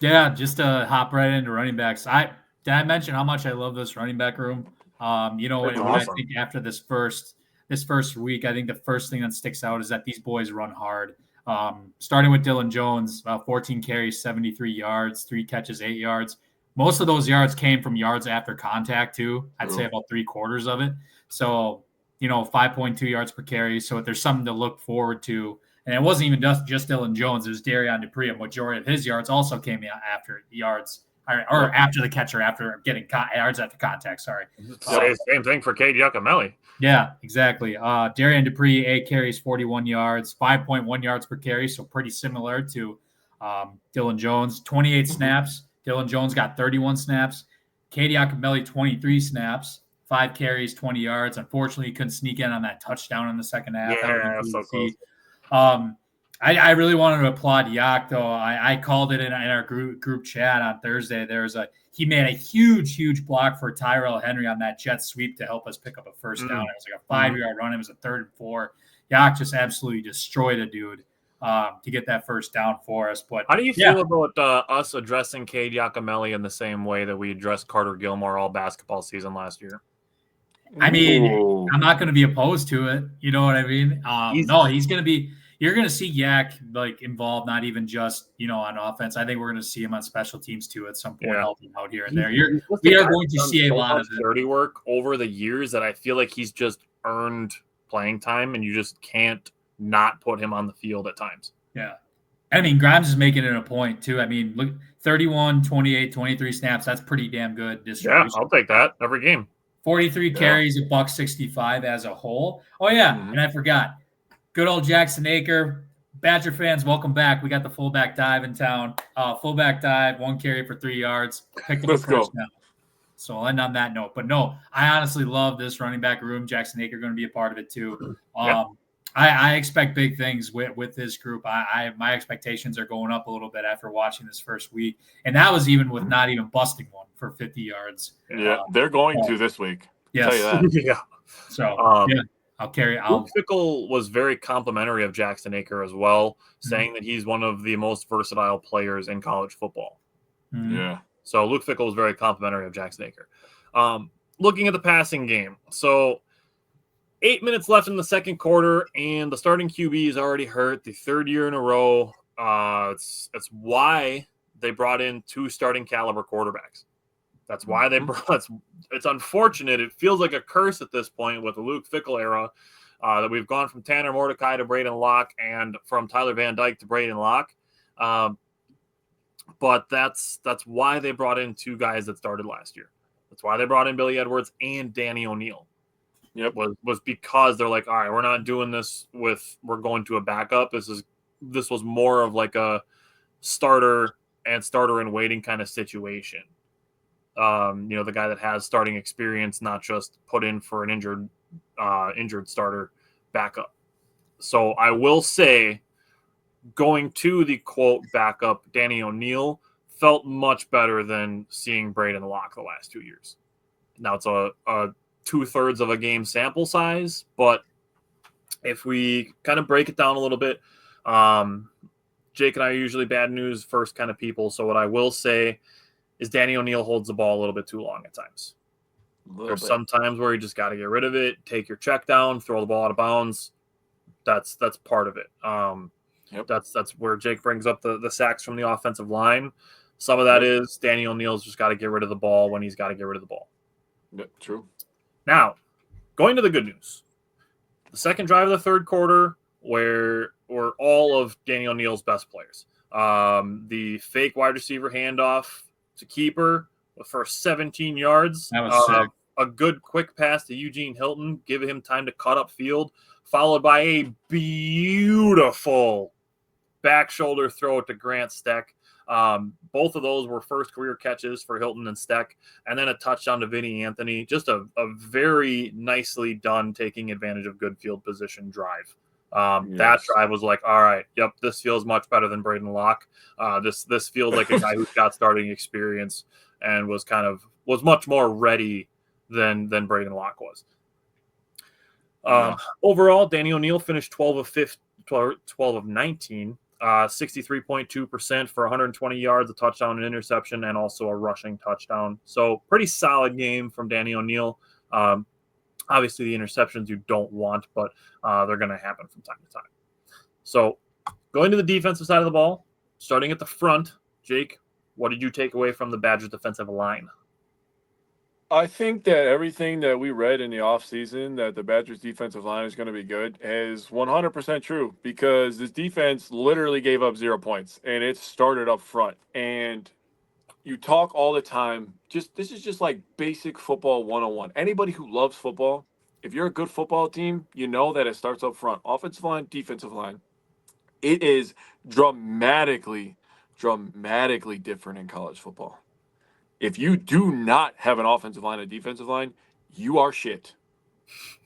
Just to hop right into running backs. Did I mention how much I love this running back room? When I think after this first week, I think the first thing that sticks out is that these boys run hard. Starting with Dylan Jones, 14 carries, 73 yards, 3 catches, 8 yards. Most of those yards came from yards after contact too. I'd say about 3/4 of it. So, 5.2 yards per carry. So there's something to look forward to. And it wasn't even just Dylan Jones. It was Darion Dupree. A majority of his yards also came after yards or after the catcher, after getting yards after contact. Sorry. Same thing for Cade Giacomelli. Yeah, exactly. Darian Dupree, 8 carries, 41 yards, 5.1 yards per carry, so pretty similar to Dylan Jones. 28 snaps. Dylan Jones got 31 snaps. Cade Giacomelli, 23 snaps, 5 carries, 20 yards. Unfortunately, he couldn't sneak in on that touchdown in the second half. Yeah, so close. I really wanted to applaud Yak, though. I called it in our group chat on Thursday. He made a huge block for Tyrell Henry on that jet sweep to help us pick up a first down. It was like a 5-yard run. It was a 3rd and 4. Yak just absolutely destroyed a dude to get that first down for us. But how do you feel about us addressing Cade Giacomelli in the same way that we addressed Carter Gilmore all basketball season last year? I mean, I'm not going to be opposed to it. You know what I mean? He's going to be. You're going to see Yak involved, not even just on offense. I think we're going to see him on special teams too at some point, helping out here and there. We are going to see a lot of dirty work over the years that I feel like he's just earned playing time, and you just can't not put him on the field at times. Yeah, I mean Grimes is making it a point too. I mean, look, 31, 28, 23 snaps. That's pretty damn good distribution. Yeah, I'll take that every game. 43 carries, $165 as a whole. Oh yeah, and I forgot. Good old Jackson Aker. Badger fans, welcome back. We got the fullback dive in town. Fullback dive, 1 carry for 3 yards. Picked up a first down. So I'll end on that note. But no, I honestly love this running back room. Jackson Aker going to be a part of it too. I expect big things with this group. My expectations are going up a little bit after watching this first week. And that was even with not even busting one for 50 yards. Yeah, they're going to this week. Yes. I'll tell you that. Yeah. So, Luke Fickell was very complimentary of Jackson Aker as well, saying that he's one of the most versatile players in college football. Yeah. So Luke Fickell was very complimentary of Jackson Aker. Looking at the passing game, so 8 minutes left in the second quarter, and the starting QB is already hurt, the 3rd year in a row. It's why they brought in 2 starting caliber quarterbacks. That's why they brought. It's unfortunate. It feels like a curse at this point with the Luke Fickell era that we've gone from Tanner Mordecai to Braden Locke and from Tyler Van Dyke to Braden Locke. But that's why they brought in 2 guys that started last year. That's why they brought in Billy Edwards and Danny O'Neill. Yep, was because they're like, all right, we're not doing this we're going to a backup. This was more of like a starter and waiting kind of situation. The guy that has starting experience, not just put in for an injured starter backup. So I will say, going to the quote backup, Danny O'Neill felt much better than seeing Braden Locke the last 2 years. Now it's a 2/3 of a game sample size, but if we kind of break it down a little bit, Jake and I are usually bad news first kind of people. So what I will say is Danny O'Neill holds the ball a little bit too long at times. There's some times where you just got to get rid of it, take your check down, throw the ball out of bounds. That's part of it. That's where Jake brings up the sacks from the offensive line. Some of that is Danny O'Neill's just got to get rid of the ball when he's got to get rid of the ball. Yeah, true. Now, going to the good news. The second drive of the third quarter were all of Danny O'Neill's best players. The fake wide receiver handoff to keeper for 17 yards. That was sick. A good quick pass to Eugene Hilton, giving him time to cut up field, followed by a beautiful back shoulder throw to Grant Steck. Both of those were first career catches for Hilton and Steck, and then a touchdown to Vinny Anthony. Just a very nicely done, taking advantage of good field position drive. That drive was like, all right, yep, this feels much better than Braden Locke. This feels like a guy who's got starting experience and was much more ready than Braden Locke was. Overall, Danny O'Neill finished 12 of 19, 63.2% for 120 yards, a touchdown, an interception, and also a rushing touchdown. So pretty solid game from Danny O'Neill. Obviously, the interceptions you don't want, but they're going to happen from time to time. So going to the defensive side of the ball, starting at the front, Jake, what did you take away from the Badgers defensive line? I think that everything that we read in the offseason that the Badgers defensive line is going to be good is 100% true, because this defense literally gave up 0 points, and it started up front. And you talk all the time. This is just like basic football 101. Anybody who loves football, if you're a good football team, you know that it starts up front, offensive line, defensive line. It is dramatically different in college football. If you do not have an offensive line and defensive line, you are shit.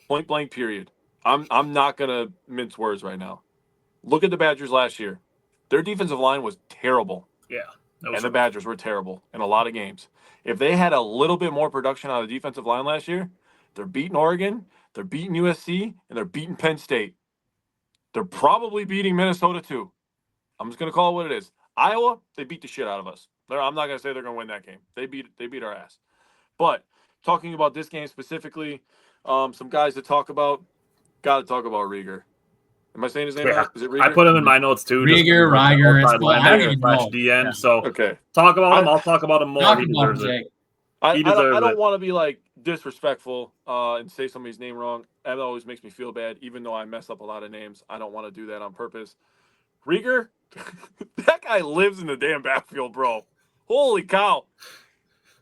Point blank, period. I'm not gonna mince words right now. Look at the Badgers last year. Their defensive line was terrible. Yeah. And the Badgers were terrible in a lot of games. If they had a little bit more production on the defensive line last year, they're beating Oregon, they're beating USC, and they're beating Penn State. They're probably beating Minnesota too. I'm just gonna call it what it is. Iowa, they beat the shit out of us. I'm not gonna say they're gonna win that game. They beat our ass. But talking about this game specifically, some guys to talk about. Got to talk about Rieger. Am I saying his name right? Is it Rieger? I put him in my notes too. Rieger, I don't even know. DN. Yeah. So okay, talk about him. I'll talk about him more. Talk He about deserves Jake. it. I don't want to be like disrespectful and say somebody's name wrong. That always makes me feel bad, even though I mess up a lot of names. I don't want to do that on purpose. Rieger, that guy lives in the damn backfield, bro. Holy cow!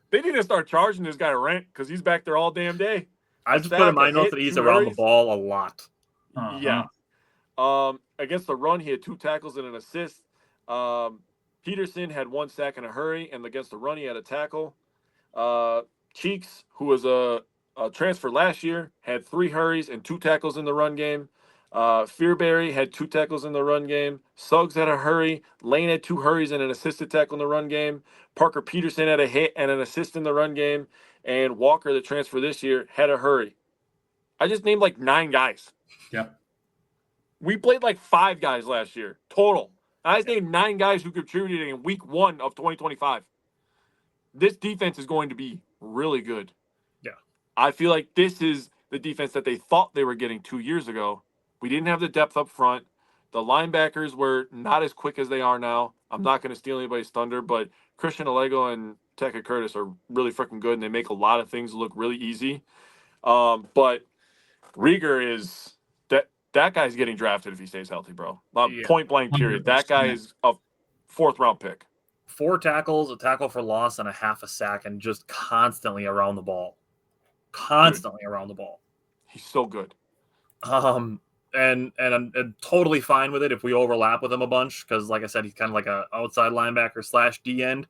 They need to start charging this guy rent because he's back there all damn day. I just put in my notes that he's around the ball a lot. Uh-huh. Yeah. Against the run, he had 2 tackles and an assist. Peterson had 1 sack in a hurry, and against the run, he had a tackle. Cheeks, who was a transfer last year, had 3 hurries and 2 tackles in the run game. Fearberry had 2 tackles in the run game. Suggs had a hurry. Lane had 2 hurries and an assisted tackle in the run game. Parker Peterson had a hit and an assist in the run game. And Walker, the transfer this year, had a hurry. I just named like 9 guys. Yep. We played like 5 guys last year total. I just named 9 guys who contributed in week 1 of 2025. This defense is going to be really good. Yeah. I feel like this is the defense that they thought they were getting 2 years ago. We didn't have the depth up front. The linebackers were not as quick as they are now. I'm not going to steal anybody's thunder, but Christian Alego and Tekka Curtis are really freaking good, and they make a lot of things look really easy. But Rieger is that guy's getting drafted if he stays healthy, bro. Point blank, period. 100%. That guy is a 4th-round pick. 4 tackles, a tackle for loss, and a half a sack, and just constantly around the ball. Around the ball. He's so good. And I'm totally fine with it if we overlap with him a bunch because, like I said, he's kind of like a outside linebacker / D end.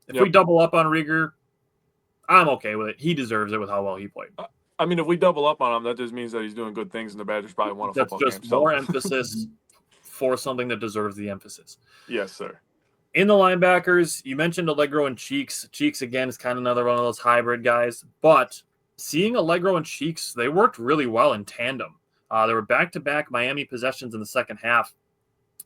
If we double up on Rieger, I'm okay with it. He deserves it with how well he played. I mean, if we double up on him, that just means that he's doing good things, and the Badgers probably won a football game. That's just more emphasis for something that deserves the emphasis. Yes, sir. In the linebackers, you mentioned Allegro and Cheeks. Cheeks, again, is kind of another one of those hybrid guys. But seeing Allegro and Cheeks, they worked really well in tandem. There were back-to-back Miami possessions in the second half.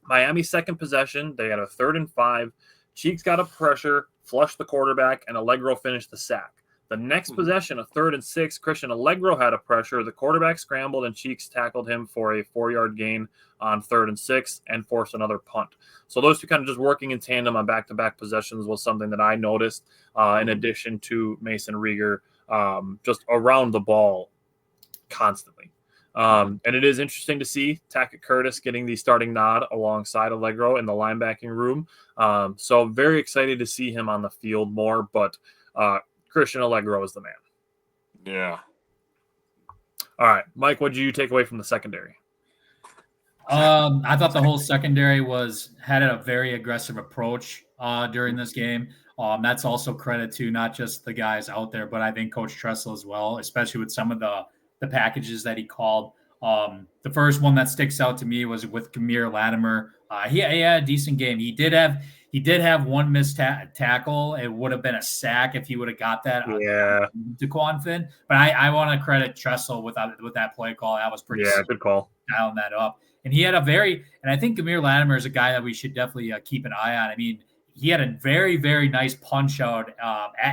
Miami's second possession, they had a 3rd and 5. Cheeks got a pressure, flushed the quarterback, and Allegro finished the sack. The next possession, a 3rd and 6, Christian Allegro had a pressure. The quarterback scrambled, and Cheeks tackled him for a 4-yard gain on 3rd and 6 and forced another punt. So those two kind of just working in tandem on back-to-back possessions was something that I noticed in addition to Mason Rieger just around the ball constantly. And it is interesting to see Tackett Curtis getting the starting nod alongside Allegro in the linebacking room. So very excited to see him on the field more, but Christian Allegro is the man. Yeah. All right, Mike, what did you take away from the secondary? I thought the whole secondary had a very aggressive approach during this game. That's also credit to not just the guys out there, but I think Coach Tressel as well, especially with some of the packages that he called. The first one that sticks out to me was with Kamir Latimer. He had a decent game. He did have one missed tackle. It would have been a sack if he would have got that to Quan Finn. But I want to credit Tressel with that play call. That was pretty good call. Dialing that up. And he had and I think Kamir Latimer is a guy that we should definitely keep an eye on. I mean, he had a very, very nice punch out.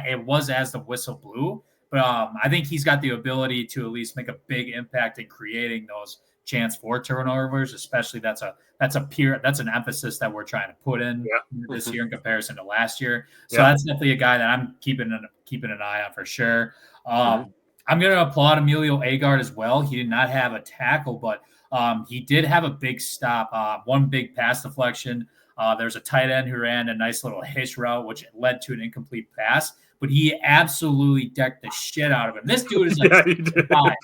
It was as the whistle blew. But I think he's got the ability to at least make a big impact in creating those chance for turnovers, especially that's an emphasis that we're trying to put in this year in comparison to last year. So that's definitely a guy that I'm keeping an eye on for sure. I'm going to applaud Emilio Agard as well. He did not have a tackle, but he did have a big stop, one big pass deflection. There's a tight end who ran a nice little hitch route, which led to an incomplete pass, but he absolutely decked the shit out of him. This dude is like 5.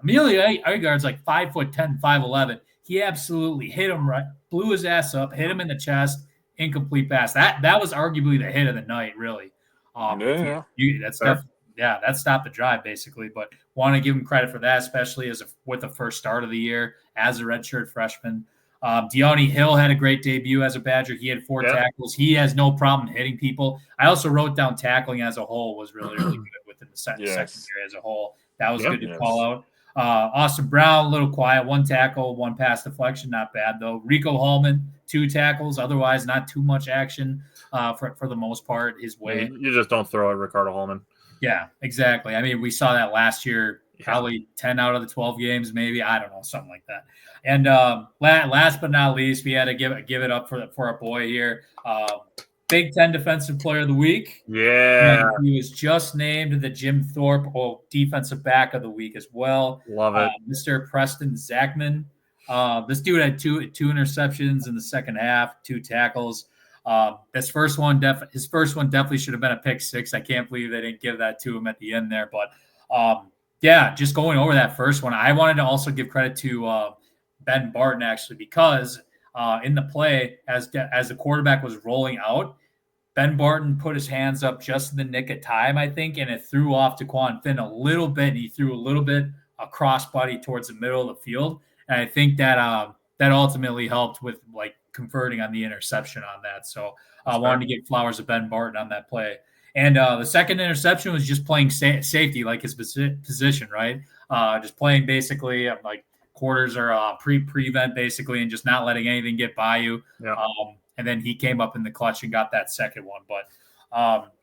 Emilio Agard's like 5'10", 5'11". He absolutely hit him right, blew his ass up, hit him in the chest, incomplete pass. That was arguably the hit of the night, really. That stopped the drive basically. But want to give him credit for that, especially with the first start of the year as a redshirt freshman. Deone Hill had a great debut as a Badger. He had 4 tackles. He has no problem hitting people. I also wrote down tackling as a whole was really, really good within the secondary as a whole. That was good to call out. Austin Brown, a little quiet, 1 tackle, 1 pass deflection, not bad though. Rico Hallman, 2 tackles, otherwise not too much action for the most part his way. You just don't throw at Ricardo Hallman. Yeah, exactly. I mean, we saw that last year, probably 10 out of the 12 games, maybe. I don't know, something like that. And last but not least, we had to give it up for our boy here. Big Ten Defensive Player of the Week. Yeah. And he was just named the Jim Thorpe Defensive Back of the Week as well. Love it. Mr. Preston Zachman. This dude had two interceptions in the second half, 2 tackles. His first one definitely should have been a pick 6. I can't believe they didn't give that to him at the end there. But just going over that first one, I wanted to also give credit to Ben Barton actually, because in the play as the quarterback was rolling out, Ben Barton put his hands up just in the nick of time, I think, and it threw off Taquan Finn a little bit, and he threw a little bit across body towards the middle of the field. And I think that that ultimately helped with like converting on the interception on that. So I wanted to give flowers to Ben Barton on that play. And the second interception was just playing safety, like his position, right? Just playing basically like quarters or prevent basically, and just not letting anything get by you. Yeah. And then he came up in the clutch and got that second one. But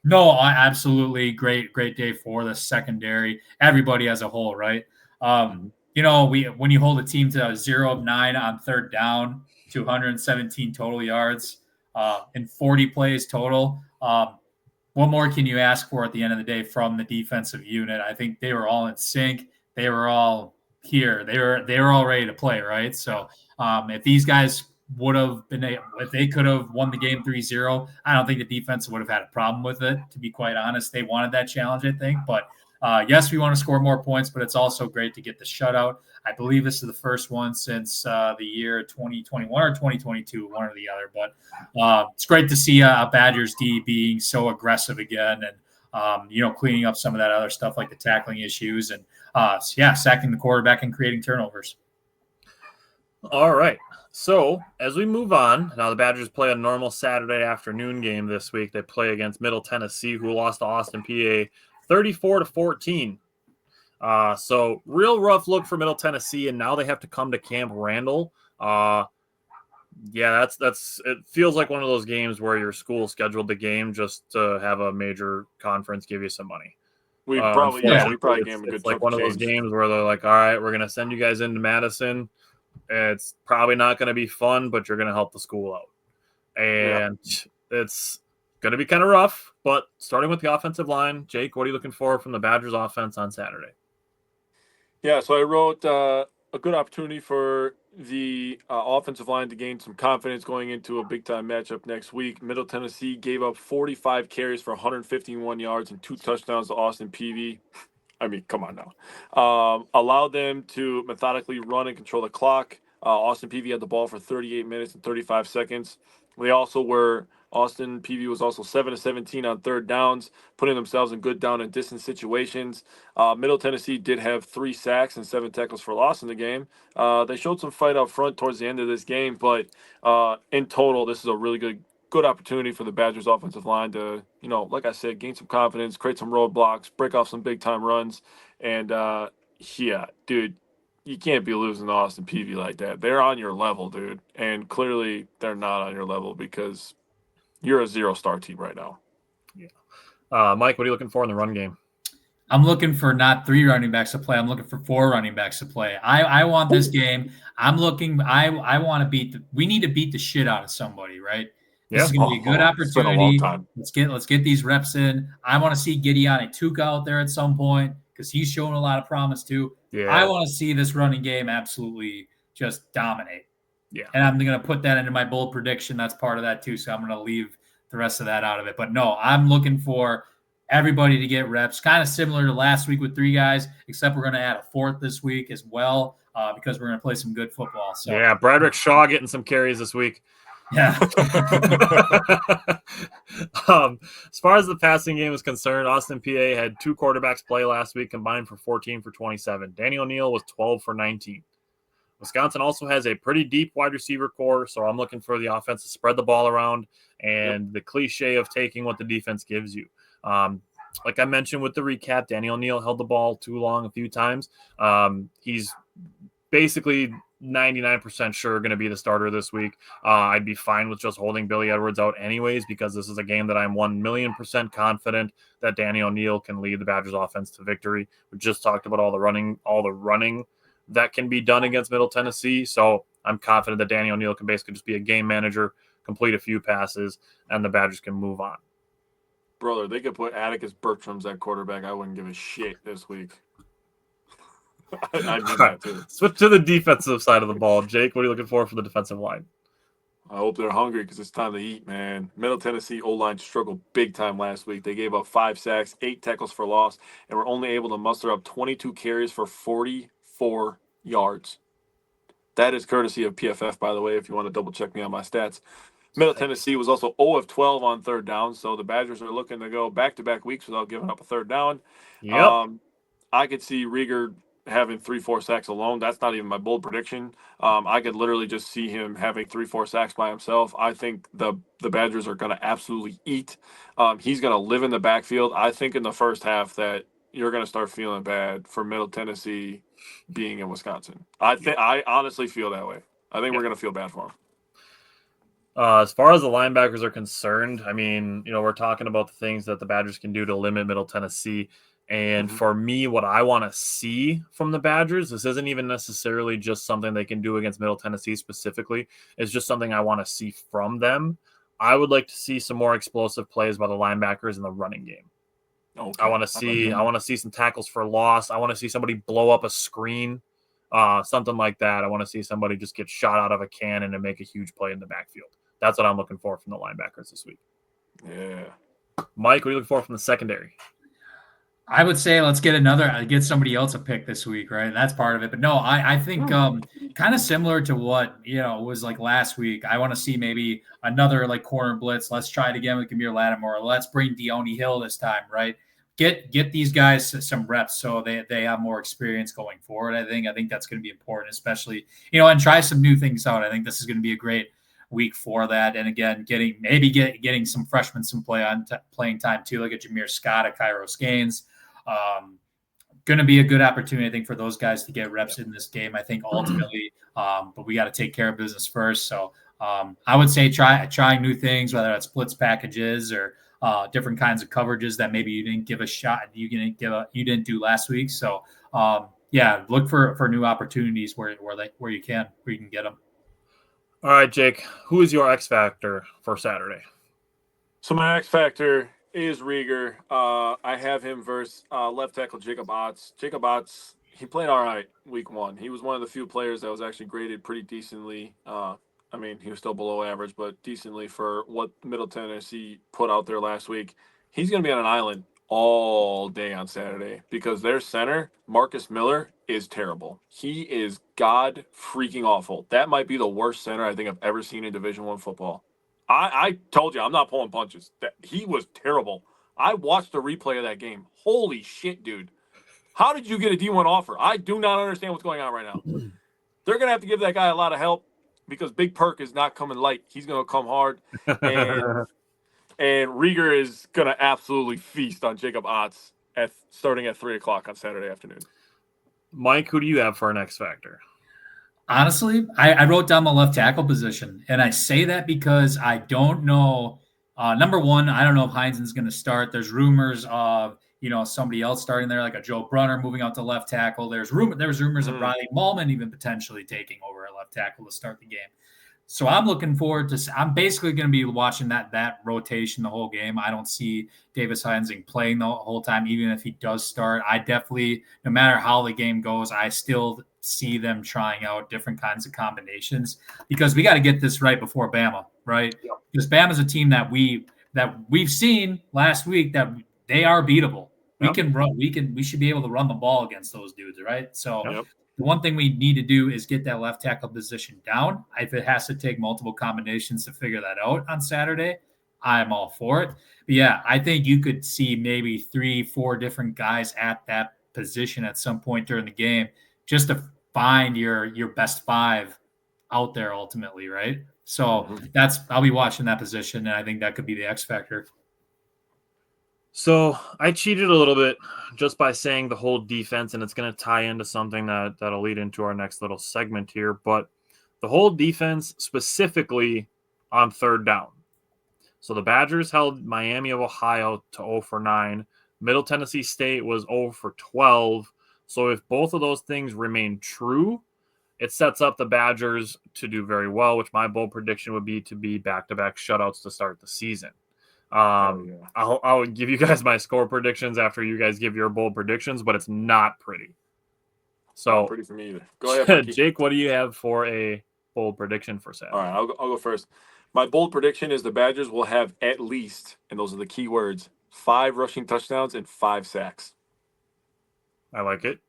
no, absolutely great day for the secondary, everybody as a whole, right? You know, when you hold a team to 0 of 9 on third down, 217 total yards, and 40 plays total. What more can you ask for at the end of the day from the defensive unit? I think they were all in sync. They were all here. They were all ready to play, right? So if these guys would have been, if they could have won the game 3-0, I don't think the defense would have had a problem with it, to be quite honest. They wanted that challenge, I think. But yes, we want to score more points, but it's also great to get the shutout. I believe this is the first one since the year 2021 or 2022, one or the other. But it's great to see a Badgers D being so aggressive again, and cleaning up some of that other stuff like the tackling issues, and sacking the quarterback and creating turnovers. All right. So as we move on, now the Badgers play a normal Saturday afternoon game this week. They play against Middle Tennessee, who lost to Austin, PA, 34-14. So real rough look for Middle Tennessee, and now they have to come to Camp Randall. That's it feels like one of those games where your school scheduled the game just to have a major conference give you some money. We probably gave them a good. It's like one of those games where they're like, all right, we're gonna send you guys into Madison. It's probably not going to be fun, but you're going to help the school out. And it's going to be kind of rough, but starting with the offensive line, Jake, what are you looking for from the Badgers offense on Saturday? Yeah, so I wrote a good opportunity for the offensive line to gain some confidence going into a big-time matchup next week. Middle Tennessee gave up 45 carries for 151 yards and 2 touchdowns to Austin Peay. I mean, come on now. Allowed them to methodically run and control the clock. Austin Peay had the ball for 38 minutes and 35 seconds. Austin Peay was also 7-17 on third downs, putting themselves in good down and distance situations. Middle Tennessee did have 3 sacks and 7 tackles for loss in the game. They showed some fight up front towards the end of this game, but in total, this is a really good opportunity for the Badgers offensive line to, like I said, gain some confidence, create some roadblocks, break off some big time runs. And dude, you can't be losing to Austin Peay like that. They're on your level, dude. And clearly they're not on your level because you're a 0-star team right now. Yeah. Mike, what are you looking for in the run game? I'm looking for not 3 running backs to play. I'm looking for 4 running backs to play. I want this game. I want to we need to beat the shit out of somebody, right? This is going to be a good opportunity. It's been a long time. Let's get these reps in. I want to see Gideon Atuka out there at some point because he's showing a lot of promise too. Yeah. I want to see this running game absolutely just dominate. Yeah. And I'm going to put that into my bold prediction. That's part of that too. So I'm going to leave the rest of that out of it. But no, I'm looking for everybody to get reps, kind of similar to last week with 3 guys, except we're going to add a 4th this week as well because we're going to play some good football. So yeah, Bradrick Shaw getting some carries this week. Yeah. As far as the passing game is concerned, Austin PA had 2 quarterbacks play last week, combined for 14 for 27. Danny O'Neill was 12 for 19. Wisconsin also has a pretty deep wide receiver core, so I'm looking for the offense to spread the ball around and the cliche of taking what the defense gives you. Like I mentioned with the recap, Danny O'Neill held the ball too long a few times. He's basically 99% sure going to be the starter this week. I'd be fine with just holding Billy Edwards out anyways, because this is a game that I'm 1,000,000% confident that Danny O'Neill can lead the Badgers offense to victory. We just talked about all the running that can be done against Middle Tennessee. So I'm confident that Danny O'Neill can basically just be a game manager, complete a few passes, and the Badgers can move on. Brother, they could put Atticus Bertram's at quarterback. I wouldn't give a shit this week. I mean that too. Switch to the defensive side of the ball. Jake, what are you looking for the defensive line? I hope they're hungry because it's time to eat, man. Middle Tennessee O-line struggled big time last week. They gave up 5 sacks, 8 tackles for loss, and were only able to muster up 22 carries for 44 yards. That is courtesy of PFF, by the way, if you want to double-check me on my stats. Middle Tennessee was also 0 of 12 on 3rd down, so the Badgers are looking to go back-to-back weeks without giving up a 3rd down. Yep. I could see Rieger having 3-4 sacks alone. That's not even my bold prediction. I could literally just see him having 3-4 sacks by himself. I think the Badgers are going to absolutely eat. He's going to live in the backfield. I think in the first half that you're going to start feeling bad for Middle Tennessee being in Wisconsin. I honestly feel that way. I think we're going to feel bad for him. As far as the linebackers are concerned, I mean, we're talking about the things that the Badgers can do to limit Middle Tennessee. And for me, what I want to see from the Badgers, this isn't even necessarily just something they can do against Middle Tennessee specifically. It's just something I want to see from them. I would like to see some more explosive plays by the linebackers in the running game. Okay. I want to see some tackles for loss. I want to see somebody blow up a screen, something like that. I want to see somebody just get shot out of a cannon and make a huge play in the backfield. That's what I'm looking for from the linebackers this week. Yeah. Mike, what are you looking for from the secondary? I would say let's get somebody else a pick this week, right? That's part of it. But no, I think kind of similar to what, was like last week. I want to see maybe another like corner blitz. Let's try it again with Gamir Lattimore. Let's bring Deone Hill this time, right? Get these guys some reps so they have more experience going forward. I think that's going to be important, especially, and try some new things out. I think this is going to be a great week for that. And again, getting some freshmen some playing time too, like a Jameer Scott, a Kairos Gaines. Going to be a good opportunity, I think, for those guys to get reps in this game, I think, ultimately. But we got to take care of business first. So I would say trying new things, whether that's blitz packages or different kinds of coverages that maybe you didn't give a shot, you didn't do last week. So look for new opportunities where you can get them. All right, Jake, who is your X factor for Saturday? So my X factor is Rieger. I have him versus left tackle Jacob Otts. Jacob Otts, he played all right week 1. He was one of the few players that was actually graded pretty decently. He was still below average, but decently for what Middle Tennessee put out there last week. He's going to be on an island all day on Saturday because their center, Marcus Miller, is terrible. He is god freaking awful. That might be the worst center I think I've ever seen in Division I football. I told you, I'm not pulling punches. He was terrible. I watched the replay of that game. Holy shit, dude. How did you get a D1 offer? I do not understand what's going on right now. They're going to have to give that guy a lot of help because Big Perk is not coming light. He's going to come hard. And Rieger is going to absolutely feast on Jacob Otts starting at 3 o'clock on Saturday afternoon. Mike, who do you have for an X factor? Honestly, I wrote down the left tackle position, and I say that because I don't know. Number one, I don't know if Heinzen's going to start. There's rumors of somebody else starting there, like a Joe Brunner moving out to left tackle. There's rumors of Riley Mallman even potentially taking over at left tackle to start the game. So I'm looking forward to. I'm basically going to be watching that rotation the whole game. I don't see Davis Heinzen playing the whole time, even if he does start. I definitely, no matter how the game goes, I still see them trying out different kinds of combinations because we got to get this right before Bama, right? Yep. Because Bama's a team that we've seen last week that they are beatable. We Yep. can run. We should be able to run the ball against those dudes, right? So Yep. the one thing we need to do is get that left tackle position down. If it has to take multiple combinations to figure that out on Saturday, I'm all for it. But yeah, I think you could see maybe 3-4 different guys at that position at some point during the game just to find your best 5 out there ultimately, right? So I'll be watching that position, and I think that could be the X factor. So I cheated a little bit just by saying the whole defense, and it's going to tie into something that'll lead into our next little segment here. But the whole defense specifically on third down. So the Badgers held Miami of Ohio to 0 for 9. Middle Tennessee State was 0 for 12. So if both of those things remain true, it sets up the Badgers to do very well, which my bold prediction would be to be back-to-back shutouts to start the season. I'll give you guys my score predictions after you guys give your bold predictions, but it's not pretty. So not pretty for me either. Go ahead, Mikey. Jake, what do you have for a bold prediction for Saturday? All right, I'll go first. My bold prediction is the Badgers will have at least, and those are the key words, 5 rushing touchdowns and 5 sacks. I like it.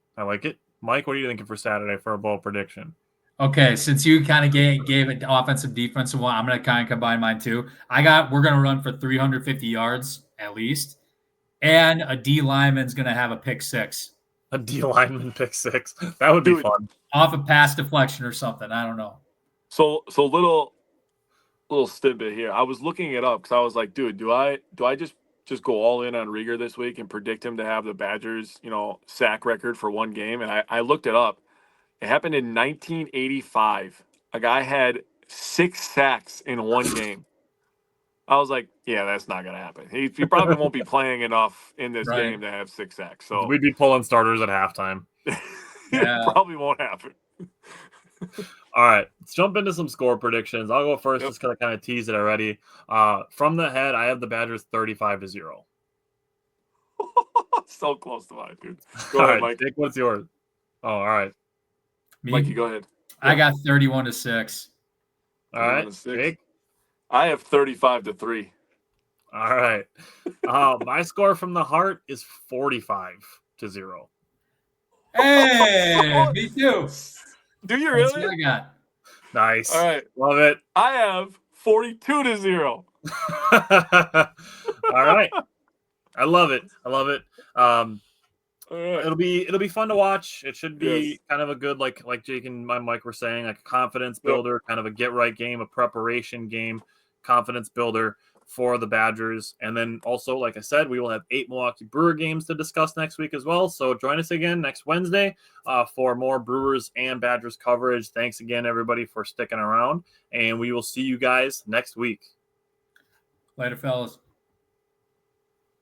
Mike, what are you thinking for Saturday for a bold prediction? Okay, since you kind of gave an offensive defensive one, I'm going to kind of combine mine too. We're going to run for 350 yards at least, and a D lineman's going to have a pick 6. A D lineman pick 6. That would be fun. Off a pass deflection or something. I don't know. So little tidbit here. I was looking it up because I was like, dude, do I just go all in on Rieger this week and predict him to have the Badgers, sack record for one game? And I looked it up. It happened in 1985. A guy had 6 sacks in one game. I was like, yeah, that's not going to happen. He probably won't be playing enough in this game to have 6 sacks. So we'd be pulling starters at halftime. It probably won't happen. All right, let's jump into some score predictions. I'll go first just because I kind of teased it already. From the head, I have the Badgers 35-0. So close to mine, dude. Go ahead, Mike. Jake, what's yours? Oh, all right. Mikey, go ahead. I got 31-6. All right, Jake? I have 35-3. All right. My score from the heart is 45-0. Hey, me too. Do you really? That's what I got. Nice. All right. Love it. I have 42-0. All right. I love it. Right. It'll be fun to watch. It should be kind of a good, like Jake and Mike were saying, like a confidence builder, kind of a get right game, a preparation game, confidence builder for the Badgers. And then also, like I said, we will have 8 Milwaukee Brewer games to discuss next week as well. So join us again next Wednesday for more Brewers and Badgers coverage. Thanks again, everybody, for sticking around. And we will see you guys next week. Later, fellas.